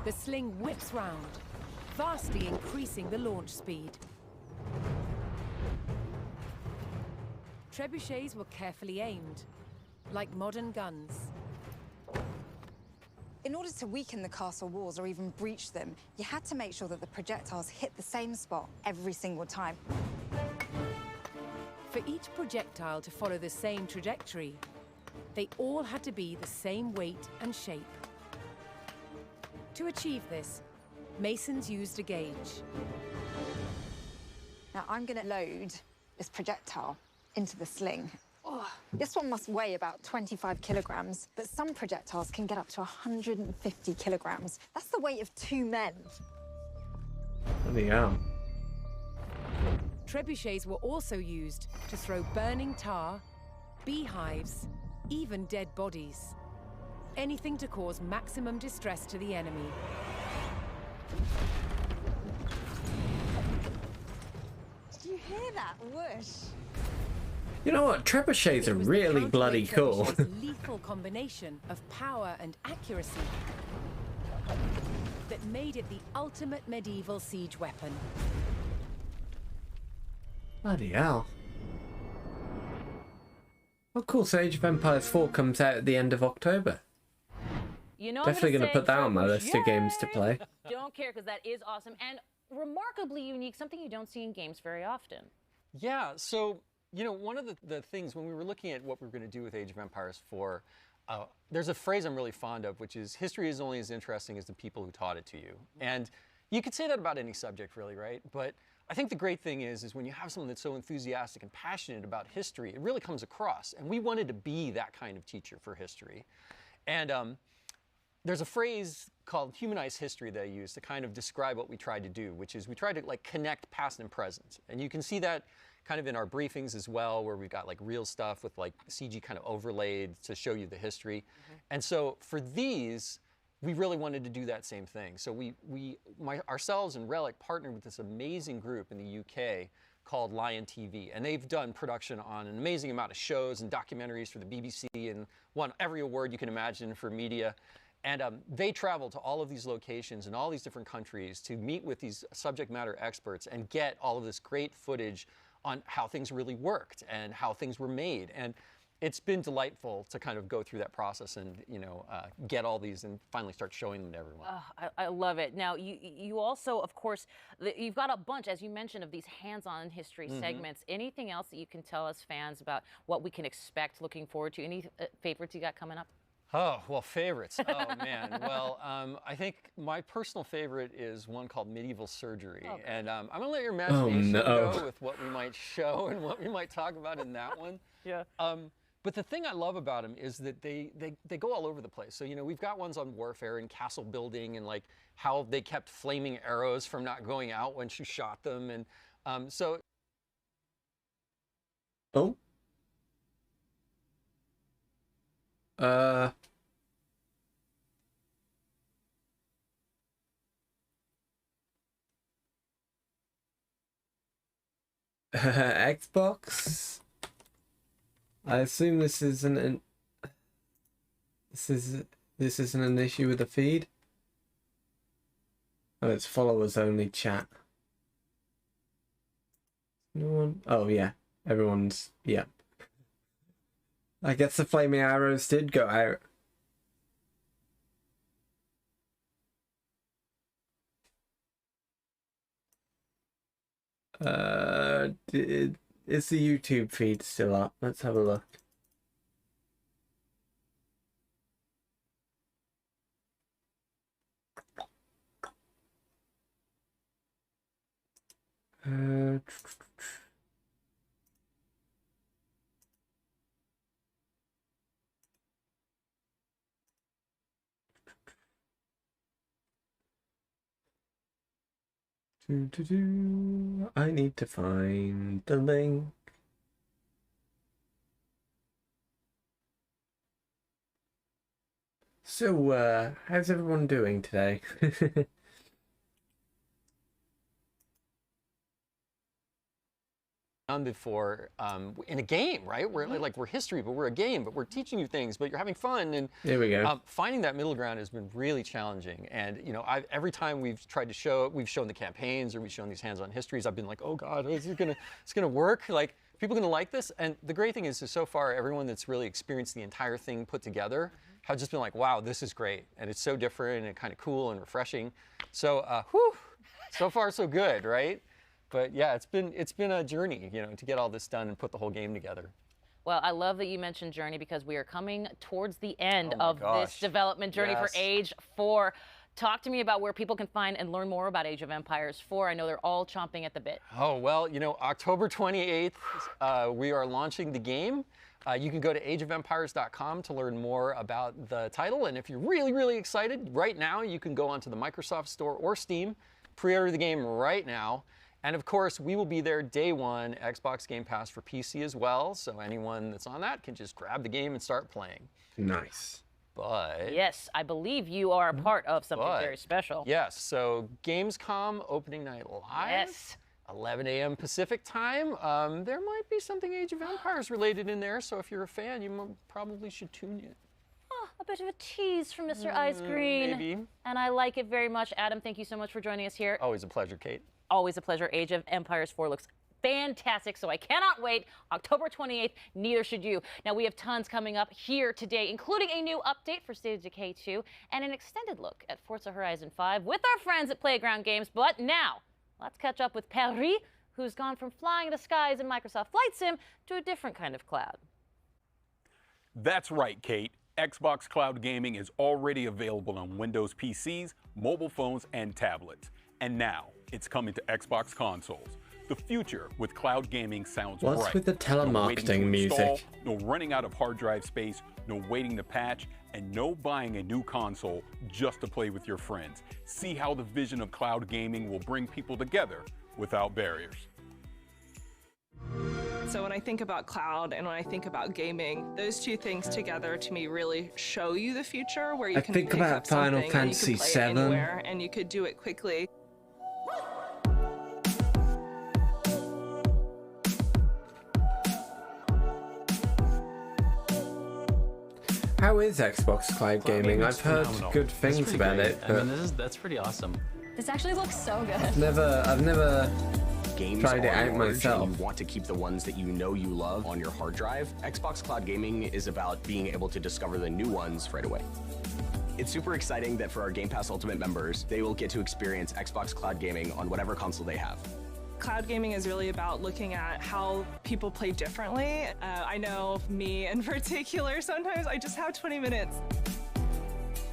Speaker 15: the sling whips round, vastly increasing the launch speed. Trebuchets were carefully aimed, like modern guns.
Speaker 16: In order to weaken the castle walls or even breach them, you had to make sure that the projectiles hit the same spot every single time.
Speaker 15: For each projectile to follow the same trajectory, they all had to be the same weight and shape. To achieve this, masons used a gauge.
Speaker 16: Now I'm going to load this projectile into the sling. Oh, this one must weigh about 25 kilograms, but some projectiles can get up to 150 kilograms. That's the weight of 2 men.
Speaker 1: Bloody hell.
Speaker 15: Trebuchets were also used to throw burning tar, beehives, even dead bodies. Anything to cause maximum distress to the enemy.
Speaker 16: Did you hear that whoosh?
Speaker 1: You know what? Trebuchets are really bloody cool.
Speaker 15: Lethal combination of power and accuracy that made it the ultimate medieval siege weapon.
Speaker 1: Bloody hell. Oh, cool. So Age of Empires 4 comes out at the end of October.
Speaker 13: You know,
Speaker 1: definitely going to put that on my list of games to play.
Speaker 13: Don't care, because that is awesome and remarkably unique, something you don't see in games very often.
Speaker 14: Yeah, so, you know, one of the things when we were looking at what we were going to do with Age of Empires 4, there's a phrase I'm really fond of, which is history is only as interesting as the people who taught it to you. And you could say that about any subject, really, right? But I think the great thing is when you have someone that's so enthusiastic and passionate about history, it really comes across. And we wanted to be that kind of teacher for history. And there's a phrase called humanized history that I use to kind of describe what we tried to do, which is we tried to like connect past and present. And you can see that kind of in our briefings as well, where we've got like real stuff with like CG kind of overlaid to show you the history. And so for these, we really wanted to do that same thing. So ourselves and Relic partnered with this amazing group in the UK called Lion TV. And they've done production on an amazing amount of shows and documentaries for the BBC and won every award you can imagine for media. And they travel to all of these locations in all these different countries to meet with these subject matter experts and get all of this great footage on how things really worked and how things were made. And it's been delightful to kind of go through that process and, you know, get all these and finally start showing them to everyone.
Speaker 13: I love it. Now, you also, of course, you've got a bunch, as you mentioned, of these hands-on history segments. Anything else that you can tell us fans about what we can expect, looking forward to? Any favorites you got coming up?
Speaker 14: Oh, well, favorites. Oh, man. Well, I think my personal favorite is one called Medieval Surgery. Okay. And I'm going to let your imagination go with what we might show and what we might talk about in that one.
Speaker 13: Yeah.
Speaker 14: But the thing I love about them is that they go all over the place. So, you know, we've got ones on warfare and castle building and, like, how they kept flaming arrows from not going out once you shot them. And so...
Speaker 1: Oh? Xbox? I assume this isn't an issue with the feed. Oh, it's followers only chat. No one. Oh yeah, everyone's yeah. I guess the flaming arrows did go out. Is the YouTube feed still up? Let's have a look. I need to find the link. So, how's everyone doing today?
Speaker 14: Before in a game, right? We're we're history, but we're a game, but we're teaching you things, but you're having fun. And
Speaker 1: there we go.
Speaker 14: Finding that middle ground has been really challenging. And you know, every time we've tried to show, we've shown the campaigns or we've shown these hands-on histories, I've been like, oh God, is it gonna work? Like, people gonna like this? And the great thing is so far, everyone that's really experienced the entire thing put together have just been like, wow, this is great, and it's so different and kind of cool and refreshing. So, so far so good, right? But yeah, it's been a journey, you know, to get all this done and put the whole game together.
Speaker 13: Well, I love that you mentioned journey because we are coming towards the end of this development journey for Age 4. Talk to me about where people can find and learn more about Age of Empires 4. I know they're all chomping at the bit.
Speaker 14: Oh, well, you know, October 28th, we are launching the game. You can go to ageofempires.com to learn more about the title. And if you're really, really excited, right now, you can go onto the Microsoft Store or Steam, pre-order the game right now. And of course, we will be there day one, Xbox Game Pass for PC as well. So anyone that's on that can just grab the game and start playing.
Speaker 1: Nice.
Speaker 14: But
Speaker 13: yes, I believe you are a part of something very special.
Speaker 14: Yes, so Gamescom opening night live.
Speaker 13: Yes.
Speaker 14: 11 a.m. Pacific time. There might be something Age of Empires related in there, so if you're a fan, you probably should tune in.
Speaker 13: Oh, a bit of a tease from Mr. Ice Green.
Speaker 14: Maybe.
Speaker 13: And I like it very much. Adam, thank you so much for joining us here.
Speaker 14: Always a pleasure, Kate.
Speaker 13: Always a pleasure. Age of Empires 4 looks fantastic, so I cannot wait. October 28th, neither should you. Now, we have tons coming up here today, including a new update for State of Decay 2 and an extended look at Forza Horizon 5 with our friends at Playground Games. But now, let's catch up with Paris, who's gone from flying the skies in Microsoft Flight Sim to a different kind of cloud.
Speaker 17: That's right, Kate. Xbox Cloud Gaming is already available on Windows PCs, mobile phones, and tablets. And now, it's coming to Xbox consoles. The future with cloud gaming sounds bright.
Speaker 1: What's with the telemarketing music?
Speaker 17: No running out of hard drive space, no waiting to patch, and no buying a new console just to play with your friends. See how the vision of cloud gaming will bring people together without barriers.
Speaker 18: So when I think about cloud and when I think about gaming, those two things together to me really show you the future where you can
Speaker 1: think
Speaker 18: pick
Speaker 1: about
Speaker 18: up
Speaker 1: Final
Speaker 18: something
Speaker 1: Fantasy
Speaker 18: and you can play it
Speaker 1: VII.
Speaker 18: anywhere and you could do it quickly.
Speaker 1: How is Xbox Cloud Gaming? I've heard good things about it, but
Speaker 19: I mean, that's pretty awesome.
Speaker 20: This actually looks so good.
Speaker 1: I've never
Speaker 21: Games
Speaker 1: tried it
Speaker 21: are
Speaker 1: out
Speaker 21: large
Speaker 1: myself.
Speaker 21: And you want to keep the ones that you know you love on your hard drive. Xbox Cloud Gaming is about being able to discover the new ones right away. It's super exciting that for our Game Pass Ultimate members, they will get to experience Xbox Cloud Gaming on whatever console they have.
Speaker 18: Cloud gaming is really about looking at how people play differently. I know me in particular, sometimes I just have 20 minutes.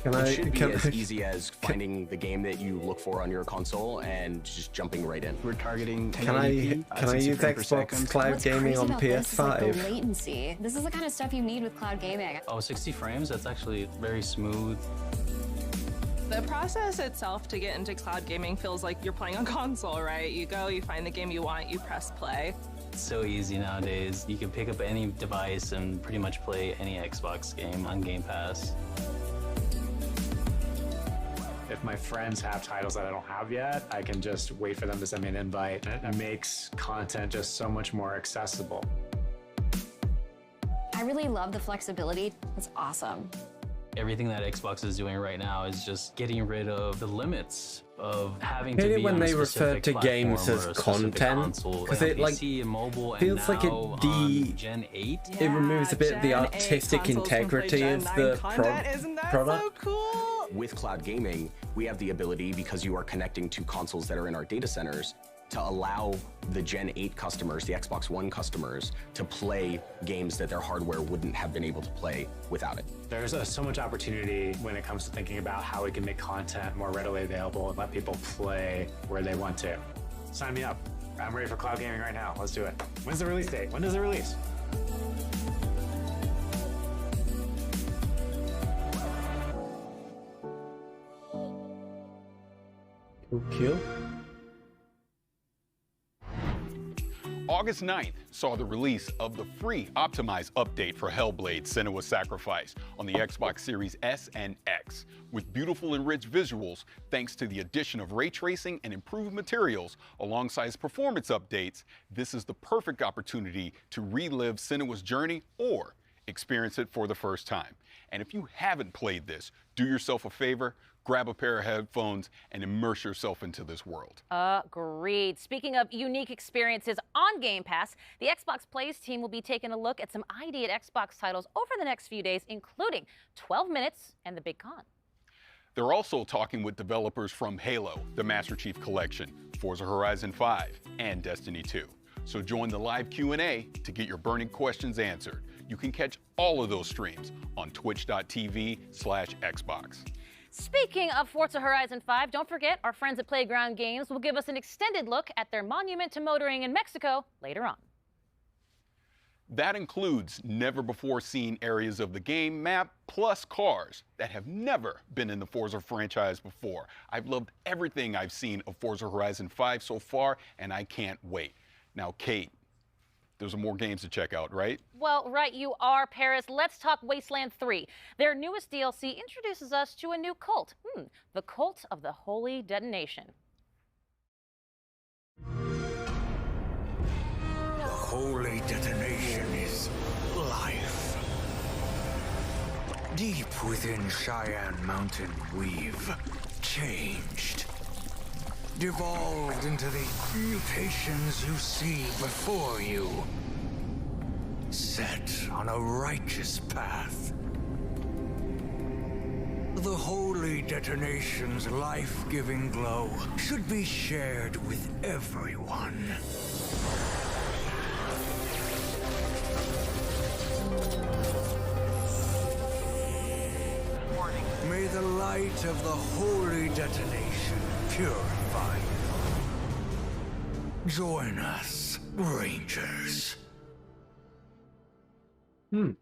Speaker 21: It should be as easy as finding the game that you look for on your console and just jumping right in.
Speaker 22: We're targeting 1080p.
Speaker 1: Can I use Xbox Cloud Gaming on PS5?
Speaker 20: This is the latency. This is the kind of stuff you need with cloud gaming.
Speaker 19: Oh, 60 frames? That's actually very smooth.
Speaker 18: The process itself to get into cloud gaming feels like you're playing on console, right? You go, you find the game you want, you press play.
Speaker 19: It's so easy nowadays. You can pick up any device and pretty much play any Xbox game on Game Pass.
Speaker 23: If my friends have titles that I don't have yet, I can just wait for them to send me an invite. It makes content just so much more accessible.
Speaker 20: I really love the flexibility. It's awesome.
Speaker 19: Everything that Xbox is doing right now is just getting rid of the limits of having
Speaker 1: Hate
Speaker 19: to
Speaker 1: it
Speaker 19: be
Speaker 1: when
Speaker 19: on
Speaker 1: they
Speaker 19: a
Speaker 1: refer
Speaker 19: specific
Speaker 1: to games
Speaker 19: platform
Speaker 1: as
Speaker 19: or a specific
Speaker 1: content,
Speaker 19: console.
Speaker 1: because
Speaker 19: Like
Speaker 1: it
Speaker 19: on
Speaker 1: like
Speaker 19: PC and mobile, and
Speaker 1: feels like
Speaker 19: now on Gen 8.
Speaker 1: it removes a bit of the artistic integrity of the product.
Speaker 18: So cool?
Speaker 21: With cloud gaming, we have the ability, because you are connecting to consoles that are in our data centers, to allow the Gen 8 customers, the Xbox One customers, to play games that their hardware wouldn't have been able to play without it.
Speaker 23: There's so much opportunity when it comes to thinking about how we can make content more readily available and let people play where they want to. Sign me up. I'm ready for cloud gaming right now. Let's do it. When's the release date? When does it release?
Speaker 1: Kill.
Speaker 17: August 9th saw the release of the free optimized update for Hellblade: Senua's Sacrifice on the Xbox Series S and X. With beautiful and rich visuals, thanks to the addition of ray tracing and improved materials alongside performance updates, this is the perfect opportunity to relive Senua's journey or experience it for the first time. And if you haven't played this, do yourself a favor, grab a pair of headphones and immerse yourself into this world.
Speaker 13: Agreed. Speaking of unique experiences on Game Pass, the Xbox Plays team will be taking a look at some ID at Xbox titles over the next few days, including 12 Minutes and The Big Con.
Speaker 17: They're also talking with developers from Halo, the Master Chief Collection, Forza Horizon 5, and Destiny 2. So join the live Q&A to get your burning questions answered. You can catch all of those streams on twitch.tv/Xbox.
Speaker 13: Speaking of Forza Horizon 5, don't forget our friends at Playground Games will give us an extended look at their monument to motoring in Mexico later on.
Speaker 17: That includes never-before-seen areas of the game map, plus cars that have never been in the Forza franchise before. I've loved everything I've seen of Forza Horizon 5 so far, and I can't wait. Now, Kate, there's more games to check out, right?
Speaker 13: Well, right you are, Paris. Let's talk Wasteland 3. Their newest DLC introduces us to a new cult, the Cult of the Holy Detonation.
Speaker 6: The Holy Detonation is life. Deep within Cheyenne Mountain, we've changed. Devolved into the mutations you see before you. Set on a righteous path. The Holy Detonation's life-giving glow should be shared with everyone. May the light of the Holy Detonation purify you. Join us, Rangers.
Speaker 1: I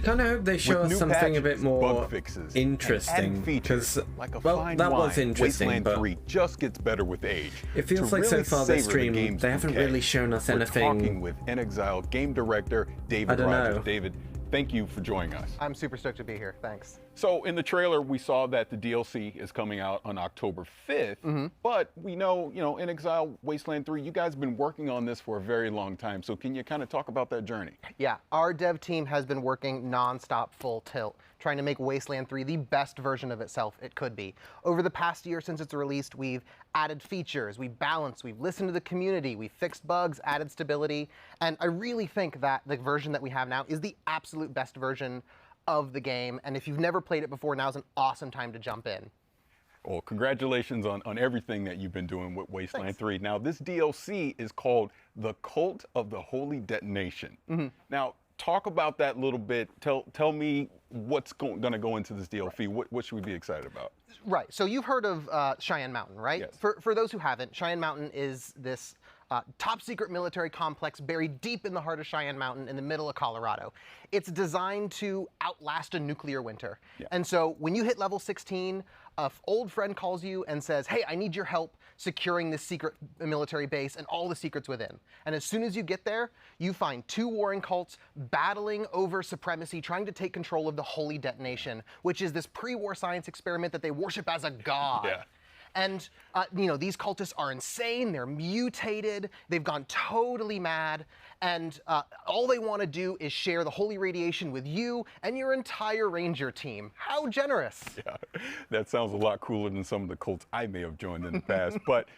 Speaker 1: kind of hope they show us something a bit more interesting, because well, that was interesting,
Speaker 17: Wasteland
Speaker 1: but
Speaker 17: 3 just gets better with age.
Speaker 1: it feels
Speaker 17: To
Speaker 1: like so
Speaker 17: really
Speaker 1: far this
Speaker 17: savor the
Speaker 1: stream
Speaker 17: game's
Speaker 1: they haven't
Speaker 17: bouquet,
Speaker 1: really shown us
Speaker 17: we're
Speaker 1: anything.
Speaker 17: talking with In Exile game director
Speaker 1: I
Speaker 17: David
Speaker 1: don't
Speaker 17: Rogers.
Speaker 1: know.
Speaker 17: David, thank you for joining us.
Speaker 7: I'm super stoked to be here. Thanks.
Speaker 17: So in the trailer, we saw that the DLC is coming out on October 5th, but we know, In Exile, Wasteland 3, you guys have been working on this for a very long time. So can you kind of talk about that journey?
Speaker 7: Yeah, our dev team has been working nonstop full tilt, trying to make Wasteland 3 the best version of itself it could be. Over the past year since it's released, we've added features, we've balanced, we've listened to the community, we've fixed bugs, added stability, and I really think that the version that we have now is the absolute best version of the game, and if you've never played it before, now's an awesome time to jump in.
Speaker 17: Well, congratulations on everything that you've been doing with Wasteland 3. Now, this DLC is called The Cult of the Holy Detonation. Now, talk about that a little bit. Tell me what's going to go into this DLC. What should we be excited about?
Speaker 7: Right, so you've heard of Cheyenne Mountain, right?
Speaker 17: Yes.
Speaker 7: For those who haven't, Cheyenne Mountain is this top secret military complex buried deep in the heart of Cheyenne Mountain in the middle of Colorado. It's designed to outlast a nuclear winter. And so when you hit level 16, an old friend calls you and says, hey, I need your help securing this secret military base and all the secrets within. And as soon as you get there, you find two warring cults battling over supremacy, trying to take control of the Holy Detonation, which is this pre-war science experiment that they worship as a god. And, these cultists are insane, they're mutated, they've gone totally mad, and all they want to do is share the holy radiation with you and your entire ranger team. How generous.
Speaker 17: Yeah, that sounds a lot cooler than some of the cults I may have joined in the past. But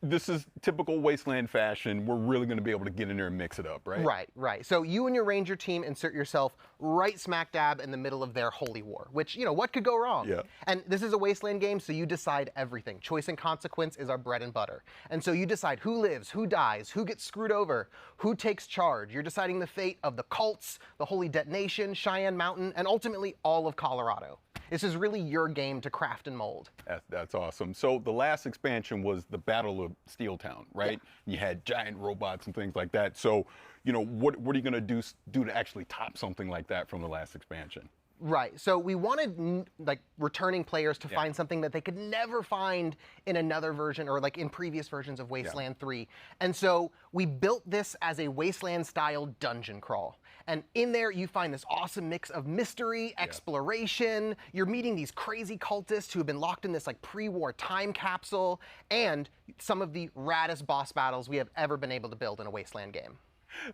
Speaker 17: this is typical Wasteland fashion. We're really going to be able to get in there and mix it up, right?
Speaker 7: Right, right. So you and your Ranger team insert yourself right smack dab in the middle of their holy war, which, you know, what could go wrong?
Speaker 17: Yeah.
Speaker 7: And this is a Wasteland game, so you decide everything. Choice and consequence is our bread and butter. And so you decide who lives, who dies, who gets screwed over, who takes charge. You're deciding the fate of the cults, the Holy Detonation, Cheyenne Mountain, and ultimately all of Colorado. This is really your game to craft and mold.
Speaker 17: That's awesome. So the last expansion was the Battle of Steeltown, right? Yeah. You had giant robots and things like that. So, you know, what are you going to do to actually top something like that from the last expansion?
Speaker 7: Right. So we wanted like returning players to find something that they could never find in another version or like in previous versions of Wasteland 3. And so we built this as a Wasteland style dungeon crawl. And in there you find this awesome mix of mystery, exploration. You're meeting these crazy cultists who have been locked in this like pre-war time capsule, and some of the raddest boss battles we have ever been able to build in a Wasteland game.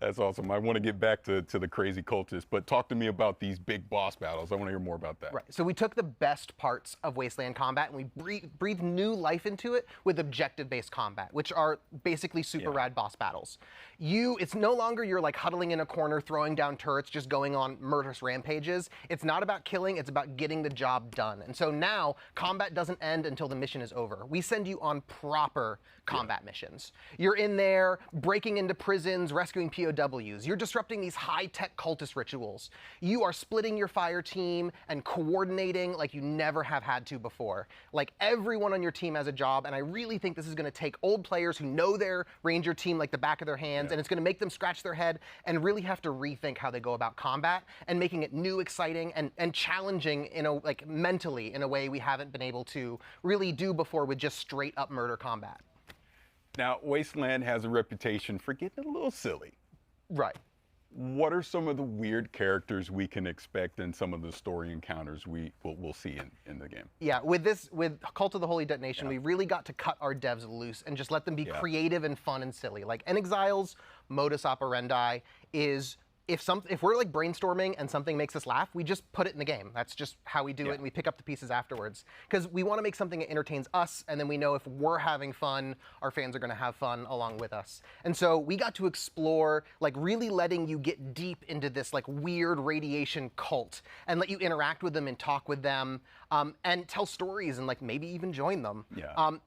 Speaker 17: That's awesome. I want to get back to the crazy cultists, but talk to me about these big boss battles. I want to hear more about that.
Speaker 7: Right. So we took the best parts of Wasteland combat and we breathed new life into it with objective-based combat, which are basically super rad boss battles. It's no longer you're like huddling in a corner, throwing down turrets, just going on murderous rampages. It's not about killing, it's about getting the job done. And so now combat doesn't end until the mission is over. We send you on proper combat missions. You're in there breaking into prisons, rescuing POWs. You're disrupting these high-tech cultist rituals. You are splitting your fire team and coordinating like you never have had to before. Like everyone on your team has a job, and I really think this is going to take old players who know their Ranger team like the back of their hands, and it's going to make them scratch their head and really have to rethink how they go about combat and making it new, exciting, and challenging in a like mentally in a way we haven't been able to really do before with just straight up murder combat.
Speaker 17: Now, Wasteland has a reputation for getting a little silly.
Speaker 7: Right.
Speaker 17: What are some of the weird characters we can expect in some of the story encounters we'll see in the game?
Speaker 7: Yeah, with Cult of the Holy Detonation, we really got to cut our devs loose and just let them be creative and fun and silly. Like Exile's modus operandi is if we're like brainstorming and something makes us laugh, we just put it in the game. That's just how we do it, and we pick up the pieces afterwards. Because we want to make something that entertains us, and then we know if we're having fun, our fans are going to have fun along with us. And so we got to explore, like really letting you get deep into this like weird radiation cult and let you interact with them and talk with them and tell stories and like maybe even join them.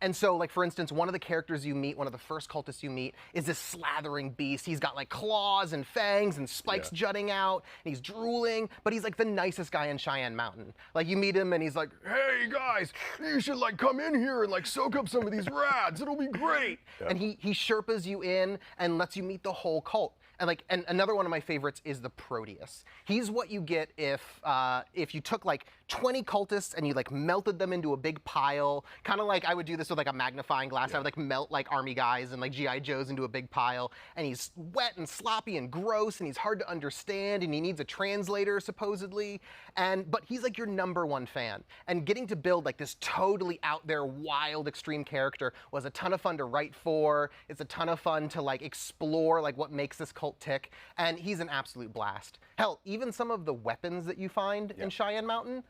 Speaker 7: And so like for instance, one of the characters you meet, one of the first cultists you meet is this slathering beast. He's got like claws and fangs and spikes jutting out, and he's drooling, but he's like the nicest guy in Cheyenne Mountain. Like you meet him and he's like, hey guys, you should like come in here and like soak up some of these rads, it'll be great. And he Sherpas you in and lets you meet the whole cult. And another one of my favorites is the Proteus. He's what you get if you took like 20 cultists and you like melted them into a big pile, kind of like I would do this with like a magnifying glass. I would like melt like army guys and like GI Joes into a big pile, and he's wet and sloppy and gross, and he's hard to understand, and he needs a translator supposedly, but he's like your #1 fan. And getting to build like this totally out there wild extreme character was a ton of fun to write for. It's a ton of fun to like explore like what makes this cult tick, and he's an absolute blast. Hell, even some of the weapons that you find in Cheyenne Mountain,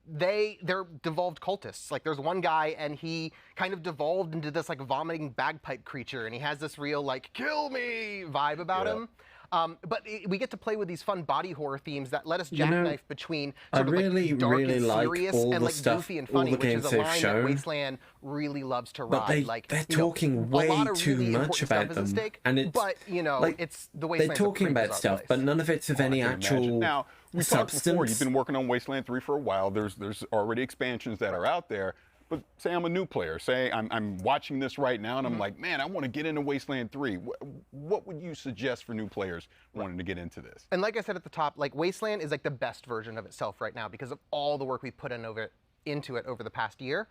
Speaker 7: they're devolved cultists. Like there's one guy and he kind of devolved into this like vomiting bagpipe creature, and he has this real like kill me vibe about him. But we get to play with these fun body horror themes that let us jackknife between sort of like dark and serious and like goofy and funny, which is a line that Wasteland really loves to ride.
Speaker 1: But they're talking way too much about them, and it's
Speaker 7: but you know like, it's the Wasteland.
Speaker 1: They're talking about stuff, but none of it's of any actual
Speaker 17: now. We talked
Speaker 1: substance.
Speaker 17: before. You've been working on Wasteland 3 for a while. There's already expansions that are out there. But say I'm a new player. Say I'm watching this right now and I'm like, man, I want to get into Wasteland 3. What would you suggest for new players wanting to get into this?
Speaker 7: And like I said at the top, like Wasteland is like the best version of itself right now because of all the work we've put into it over the past year.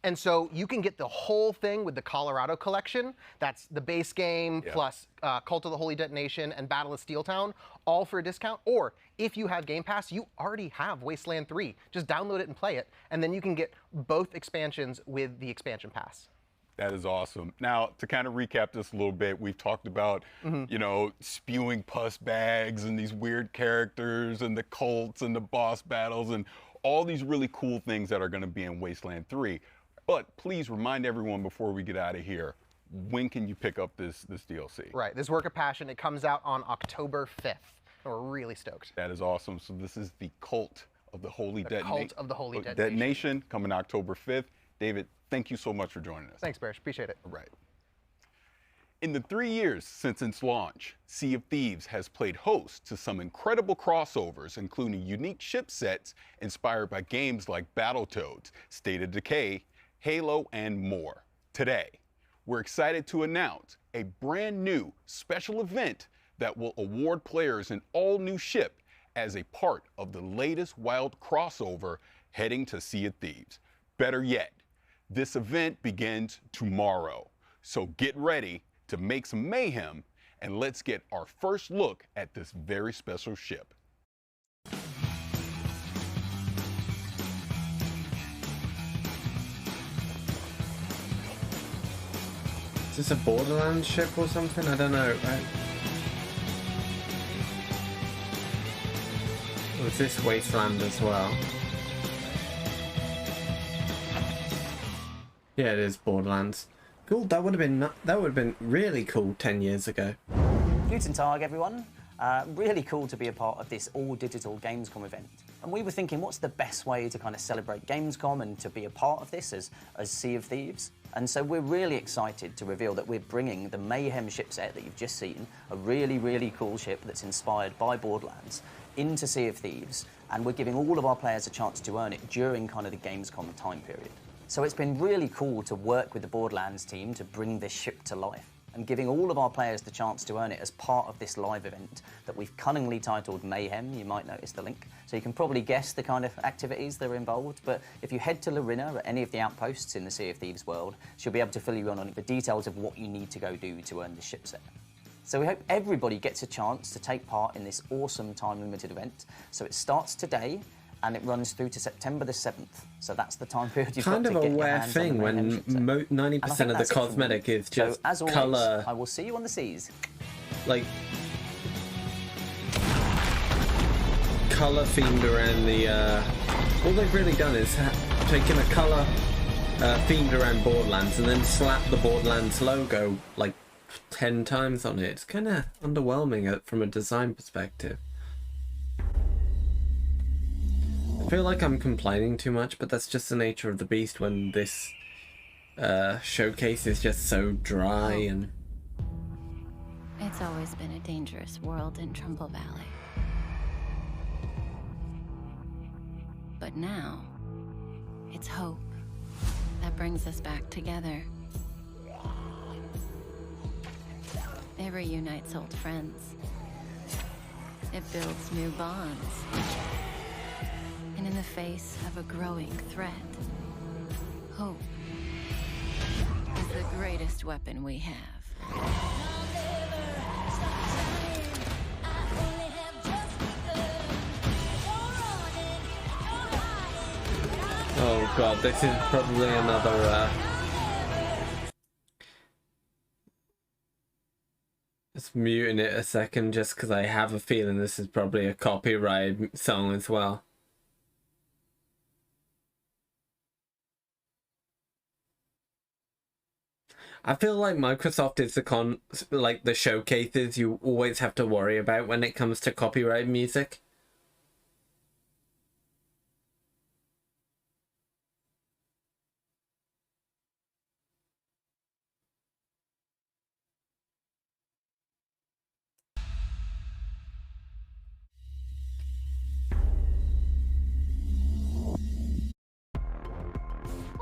Speaker 7: And so you can get the whole thing with the Colorado collection. That's the base game plus Cult of the Holy Detonation and Battle of Steeltown, all for a discount. Or if you have Game Pass, you already have Wasteland 3. Just download it and play it, and then you can get both expansions with the expansion pass.
Speaker 17: That is awesome. Now, to kind of recap this a little bit, we've talked about, you know, spewing pus bags and these weird characters and the cults and the boss battles and all these really cool things that are going to be in Wasteland 3. But please remind everyone before we get out of here, when can you pick up this DLC?
Speaker 7: Right, this Work of Passion, it comes out on October 5th. And we're really stoked.
Speaker 17: That is awesome. So this is the Cult of the Holy Detonation.
Speaker 7: Cult of the Holy
Speaker 17: Detonation coming October 5th. David, thank you so much for joining us.
Speaker 7: Thanks, Barish. Appreciate it.
Speaker 17: All right. In the 3 years since its launch, Sea of Thieves has played host to some incredible crossovers, including unique ship sets inspired by games like Battletoads, State of Decay, Halo, and more. Today, we're excited to announce a brand new special event that will award players an all-new ship as a part of the latest wild crossover heading to Sea of Thieves. Better yet, this event begins tomorrow. So get ready to make some mayhem, and let's get our first look at this very special ship.
Speaker 1: Is this a Borderlands ship or something? I don't know, right? Or is this Wasteland as well? Yeah, it is Borderlands. Cool, that would have been really cool 10 years ago.
Speaker 9: Guten Tag, everyone. Really cool to be a part of this all-digital Gamescom event. And we were thinking, what's the best way to kind of celebrate Gamescom and to be a part of this as Sea of Thieves? And so we're really excited to reveal that we're bringing the Mayhem ship set that you've just seen, a really, really cool ship that's inspired by Borderlands, into Sea of Thieves. And we're giving all of our players a chance to earn it during kind of the Gamescom time period. So it's been really cool to work with the Borderlands team to bring this ship to life and giving all of our players the chance to earn it as part of this live event that we've cunningly titled Mayhem. You might notice the link. So you can probably guess the kind of activities that are involved, but if you head to Lorena at any of the outposts in the Sea of Thieves world, she'll be able to fill you in on the details of what you need to go do to earn this ship set. So we hope everybody gets a chance to take part in this awesome time-limited event. So it starts today, and it runs through to September the 7th. So that's the time period you've
Speaker 1: kind
Speaker 9: got
Speaker 1: of
Speaker 9: to
Speaker 1: a
Speaker 9: get your
Speaker 1: rare
Speaker 9: hands
Speaker 1: thing
Speaker 9: on the
Speaker 1: when 90% of the cosmetic is just
Speaker 9: as always,
Speaker 1: color.
Speaker 9: I will see you on the seas.
Speaker 1: Like color themed around the. All they've really done is taken a color themed around Borderlands and then slapped the Borderlands logo like 10 times on it. It's kind of underwhelming from a design perspective. I feel like I'm complaining too much, but that's just the nature of the beast when this showcase is just so dry and...
Speaker 11: It's always been a dangerous world in Trumbull Valley. But now, it's hope that brings us back together. It reunites old friends. It builds new bonds. And in the face of a growing threat, hope is the greatest weapon we have.
Speaker 1: Oh god, this is probably another just muting it a second just because I have a feeling this is probably a copyright song as well. I feel like Microsoft is the showcases you always have to worry about when it comes to copyright music.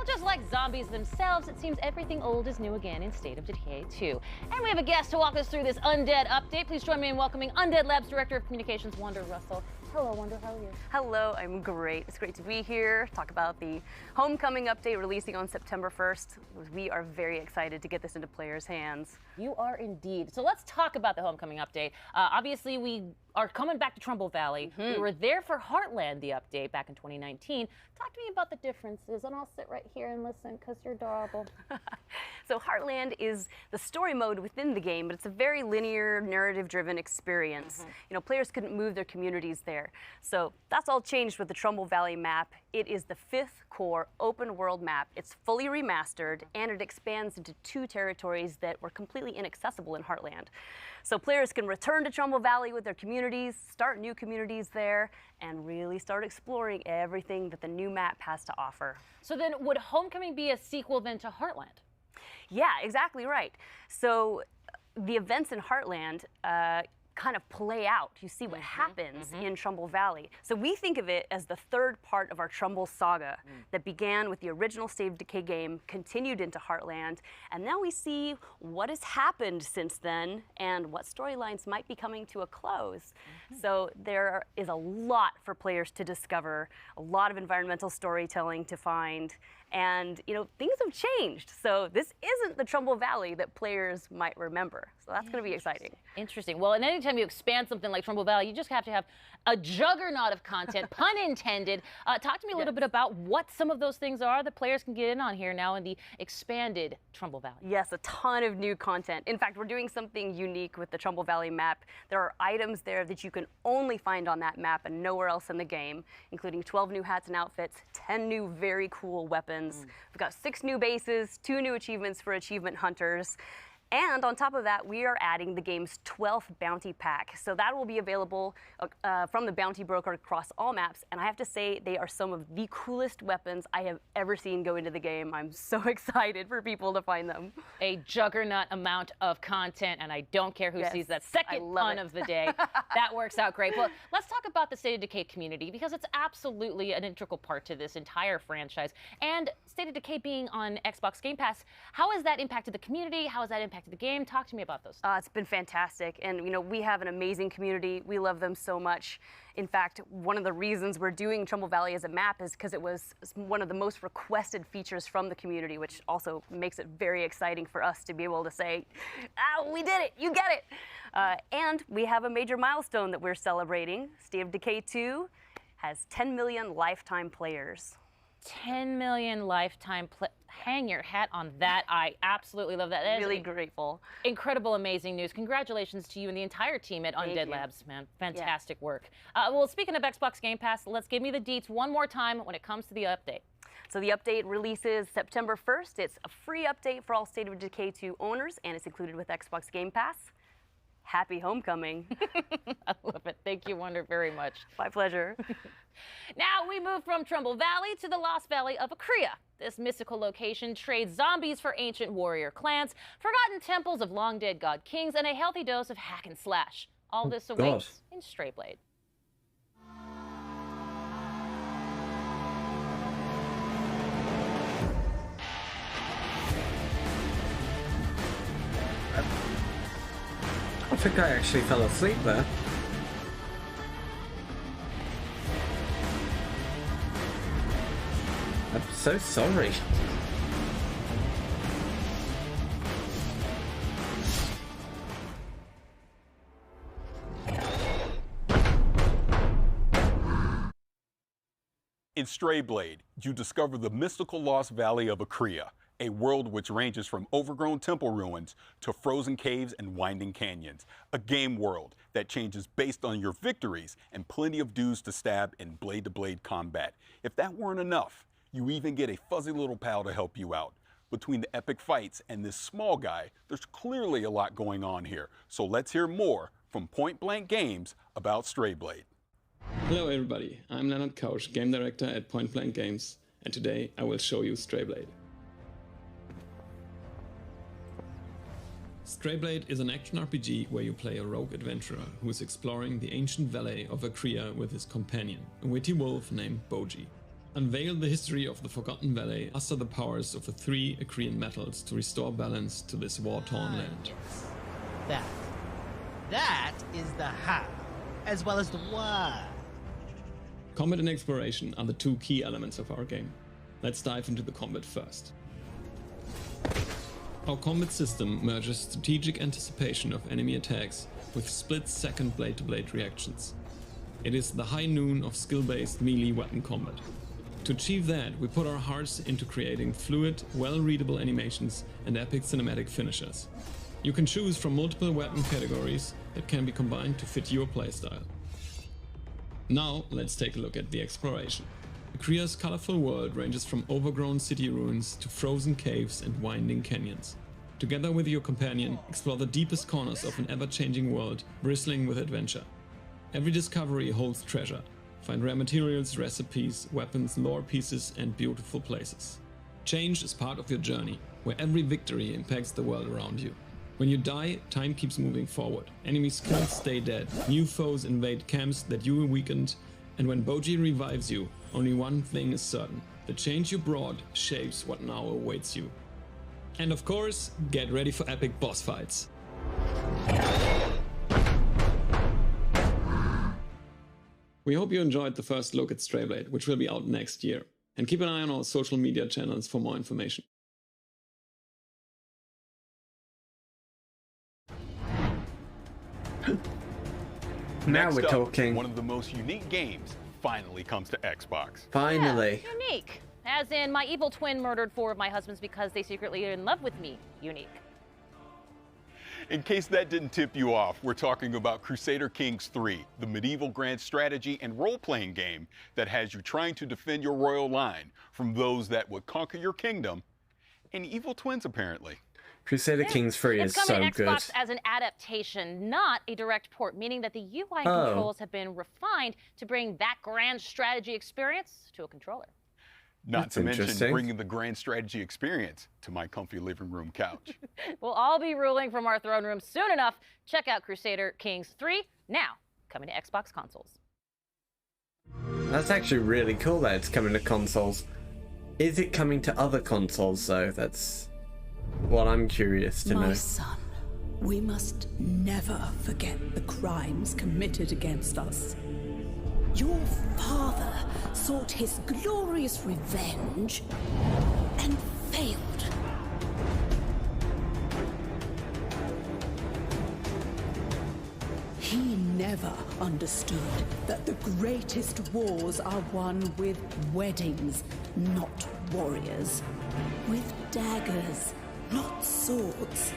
Speaker 13: Just like zombies themselves, it seems everything old is new again in State of Decay 2. And we have a guest to walk us through this Undead update. Please join me in welcoming Undead Labs Director of Communications, Wanda Russell. Hello, Wanda, how are you?
Speaker 10: Hello, I'm great. It's great to be here, talk about the Homecoming update releasing on September 1st. We are very excited to get this into players' hands.
Speaker 13: You are indeed. So let's talk about the Homecoming update. Obviously, we are coming back to Trumbull Valley. We were there for Heartland, the update, back in 2019. Talk to me about the differences, and I'll sit right here and listen because you're adorable.
Speaker 10: So Heartland is the story mode within the game, but it's a very linear, narrative-driven experience. You know, players couldn't move their communities there player. So that's all changed with the Trumbull Valley map. It is the 5th core open world map. It's fully remastered, and it expands into 2 territories that were completely inaccessible in Heartland. So players can return to Trumbull Valley with their communities, start new communities there, and really start exploring everything that the new map has to offer.
Speaker 13: So then would Homecoming be a sequel then to Heartland?
Speaker 10: Yeah, exactly right. So the events in Heartland kind of play out. You see what happens in Trumbull Valley. So we think of it as the 3rd part of our Trumbull saga that began with the original State of Decay game, continued into Heartland, and now we see what has happened since then and what storylines might be coming to a close. So there is a lot for players to discover, a lot of environmental storytelling to find, and things have changed. So this isn't the Trumbull Valley that players might remember. So that's going to be exciting.
Speaker 13: Interesting. Well, and anytime you expand something like Trumbull Valley, you just have to have a juggernaut of content, pun intended. Talk to me a little bit about what some of those things are that players can get in on here now in the expanded Trumbull Valley.
Speaker 10: Yes, a ton of new content. In fact, we're doing something unique with the Trumbull Valley map. There are items there that you can only find on that map and nowhere else in the game, including 12 new hats and outfits, 10 new very cool weapons. We've got 6 new bases, 2 new achievements for achievement hunters. And on top of that, we are adding the game's 12th bounty pack. So that will be available from the bounty broker across all maps. And I have to say, they are some of the coolest weapons I have ever seen go into the game. I'm so excited for people to find them.
Speaker 13: A juggernaut amount of content, and I don't care who sees that second pun of the day. That works out great. Well, let's talk about the State of Decay community, because it's absolutely an integral part to this entire franchise. And State of Decay being on Xbox Game Pass, how has that impacted the community? How has that impacted the game? Talk to me about those.
Speaker 10: It's been fantastic, and we have an amazing community. We love them so much. In fact, one of the reasons we're doing Trumbull Valley as a map is because it was one of the most requested features from the community, which also makes it very exciting for us to be able to say, we did it, you get it. And we have a major milestone that we're celebrating. State of Decay 2 has 10 million lifetime players.
Speaker 13: 10 million lifetime hang your hat on that. I absolutely love that. That
Speaker 10: really grateful.
Speaker 13: Incredible, amazing news. Congratulations to you and the entire team at Undead Labs, man. Fantastic work. Well, speaking of Xbox Game Pass, let's give me the deets one more time when it comes to the update.
Speaker 10: So the update releases September 1st. It's a free update for all State of Decay 2 owners, and it's included with Xbox Game Pass. Happy homecoming.
Speaker 13: I love it. Thank you, Wonder, very much.
Speaker 10: My pleasure.
Speaker 13: Now we move from Trumbull Valley to the Lost Valley of Akria. This mystical location trades zombies for ancient warrior clans, forgotten temples of long-dead god kings, and a healthy dose of hack and slash. All this awaits in Strayblade.
Speaker 1: I think I actually fell asleep there. I'm so sorry.
Speaker 17: In Strayblade, you discover the mystical Lost Valley of Akria, a world which ranges from overgrown temple ruins to frozen caves and winding canyons. A game world that changes based on your victories and plenty of dudes to stab in blade-to-blade combat. If that weren't enough, you even get a fuzzy little pal to help you out. Between the epic fights and this small guy, there's clearly a lot going on here. So let's hear more from Point Blank Games about Strayblade.
Speaker 3: Hello everybody, I'm Leonard Kausch, Game Director at Point Blank Games, and today I will show you Strayblade. Strayblade is an action RPG where you play a rogue adventurer who is exploring the ancient valley of Akria with his companion, a witty wolf named Boji. Unveil the history of the Forgotten Valley, master the powers of the 3 Akrian metals to restore balance to this war-torn land.
Speaker 8: That is the how, as well as the why.
Speaker 3: Combat and exploration are the 2 key elements of our game. Let's dive into the combat first. Our combat system merges strategic anticipation of enemy attacks with split-second blade-to-blade reactions. It is the high noon of skill-based melee weapon combat. To achieve that, we put our hearts into creating fluid, well-readable animations and epic cinematic finishes. You can choose from multiple weapon categories that can be combined to fit your playstyle. Now, let's take a look at the exploration. Kriya's colorful world ranges from overgrown city ruins to frozen caves and winding canyons. Together with your companion, explore the deepest corners of an ever-changing world, bristling with adventure. Every discovery holds treasure. Find rare materials, recipes, weapons, lore pieces, and beautiful places. Change is part of your journey, where every victory impacts the world around you. When you die, time keeps moving forward. Enemy skills stay dead, new foes invade camps that you weakened, and when Boji revives you, only one thing is certain. The change you brought shapes what now awaits you. And of course, get ready for epic boss fights. We hope you enjoyed the first look at Strayblade, which will be out next year. And keep an eye on our social media channels for more information.
Speaker 1: Now
Speaker 17: Next
Speaker 1: we're
Speaker 17: up,
Speaker 1: talking.
Speaker 17: One of the most unique games finally comes to Xbox.
Speaker 1: Finally.
Speaker 13: Yeah, unique. As in, my evil twin murdered 4 of my husbands because they secretly are in love with me. Unique.
Speaker 17: In case that didn't tip you off, we're talking about Crusader Kings 3, the medieval grand strategy and role-playing game that has you trying to defend your royal line from those that would conquer your kingdom, and evil twins apparently.
Speaker 1: Crusader Kings 3 is
Speaker 13: It's coming
Speaker 1: so
Speaker 13: to Xbox
Speaker 1: good.
Speaker 13: as an adaptation, not a direct port, meaning that the UI and
Speaker 1: Oh.
Speaker 13: controls have been refined to bring that grand strategy experience to a controller.
Speaker 17: Not
Speaker 1: That's
Speaker 17: to mention
Speaker 1: interesting.
Speaker 17: bringing the grand strategy experience to my comfy living room couch.
Speaker 13: We'll all be ruling from our throne room soon enough. Check out Crusader Kings 3, now coming to Xbox consoles.
Speaker 1: That's actually really cool that it's coming to consoles. Is it coming to other consoles though? That's what I'm curious to know.
Speaker 2: My son, we must never forget the crimes committed against us. Your father sought his glorious revenge and failed. He never understood that the greatest wars are won with weddings, not warriors. With daggers, not swords.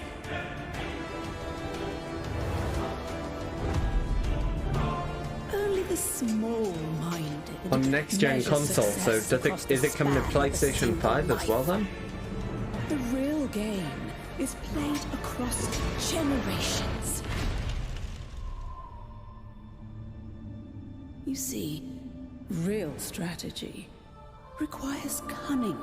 Speaker 2: Only the small-minded
Speaker 1: On next-gen
Speaker 2: measure
Speaker 1: console, so
Speaker 2: success across the
Speaker 1: is it coming to
Speaker 2: span of a
Speaker 1: PlayStation
Speaker 2: single
Speaker 1: 5 as well then?
Speaker 2: The real game is played across generations. You see, real strategy requires cunning.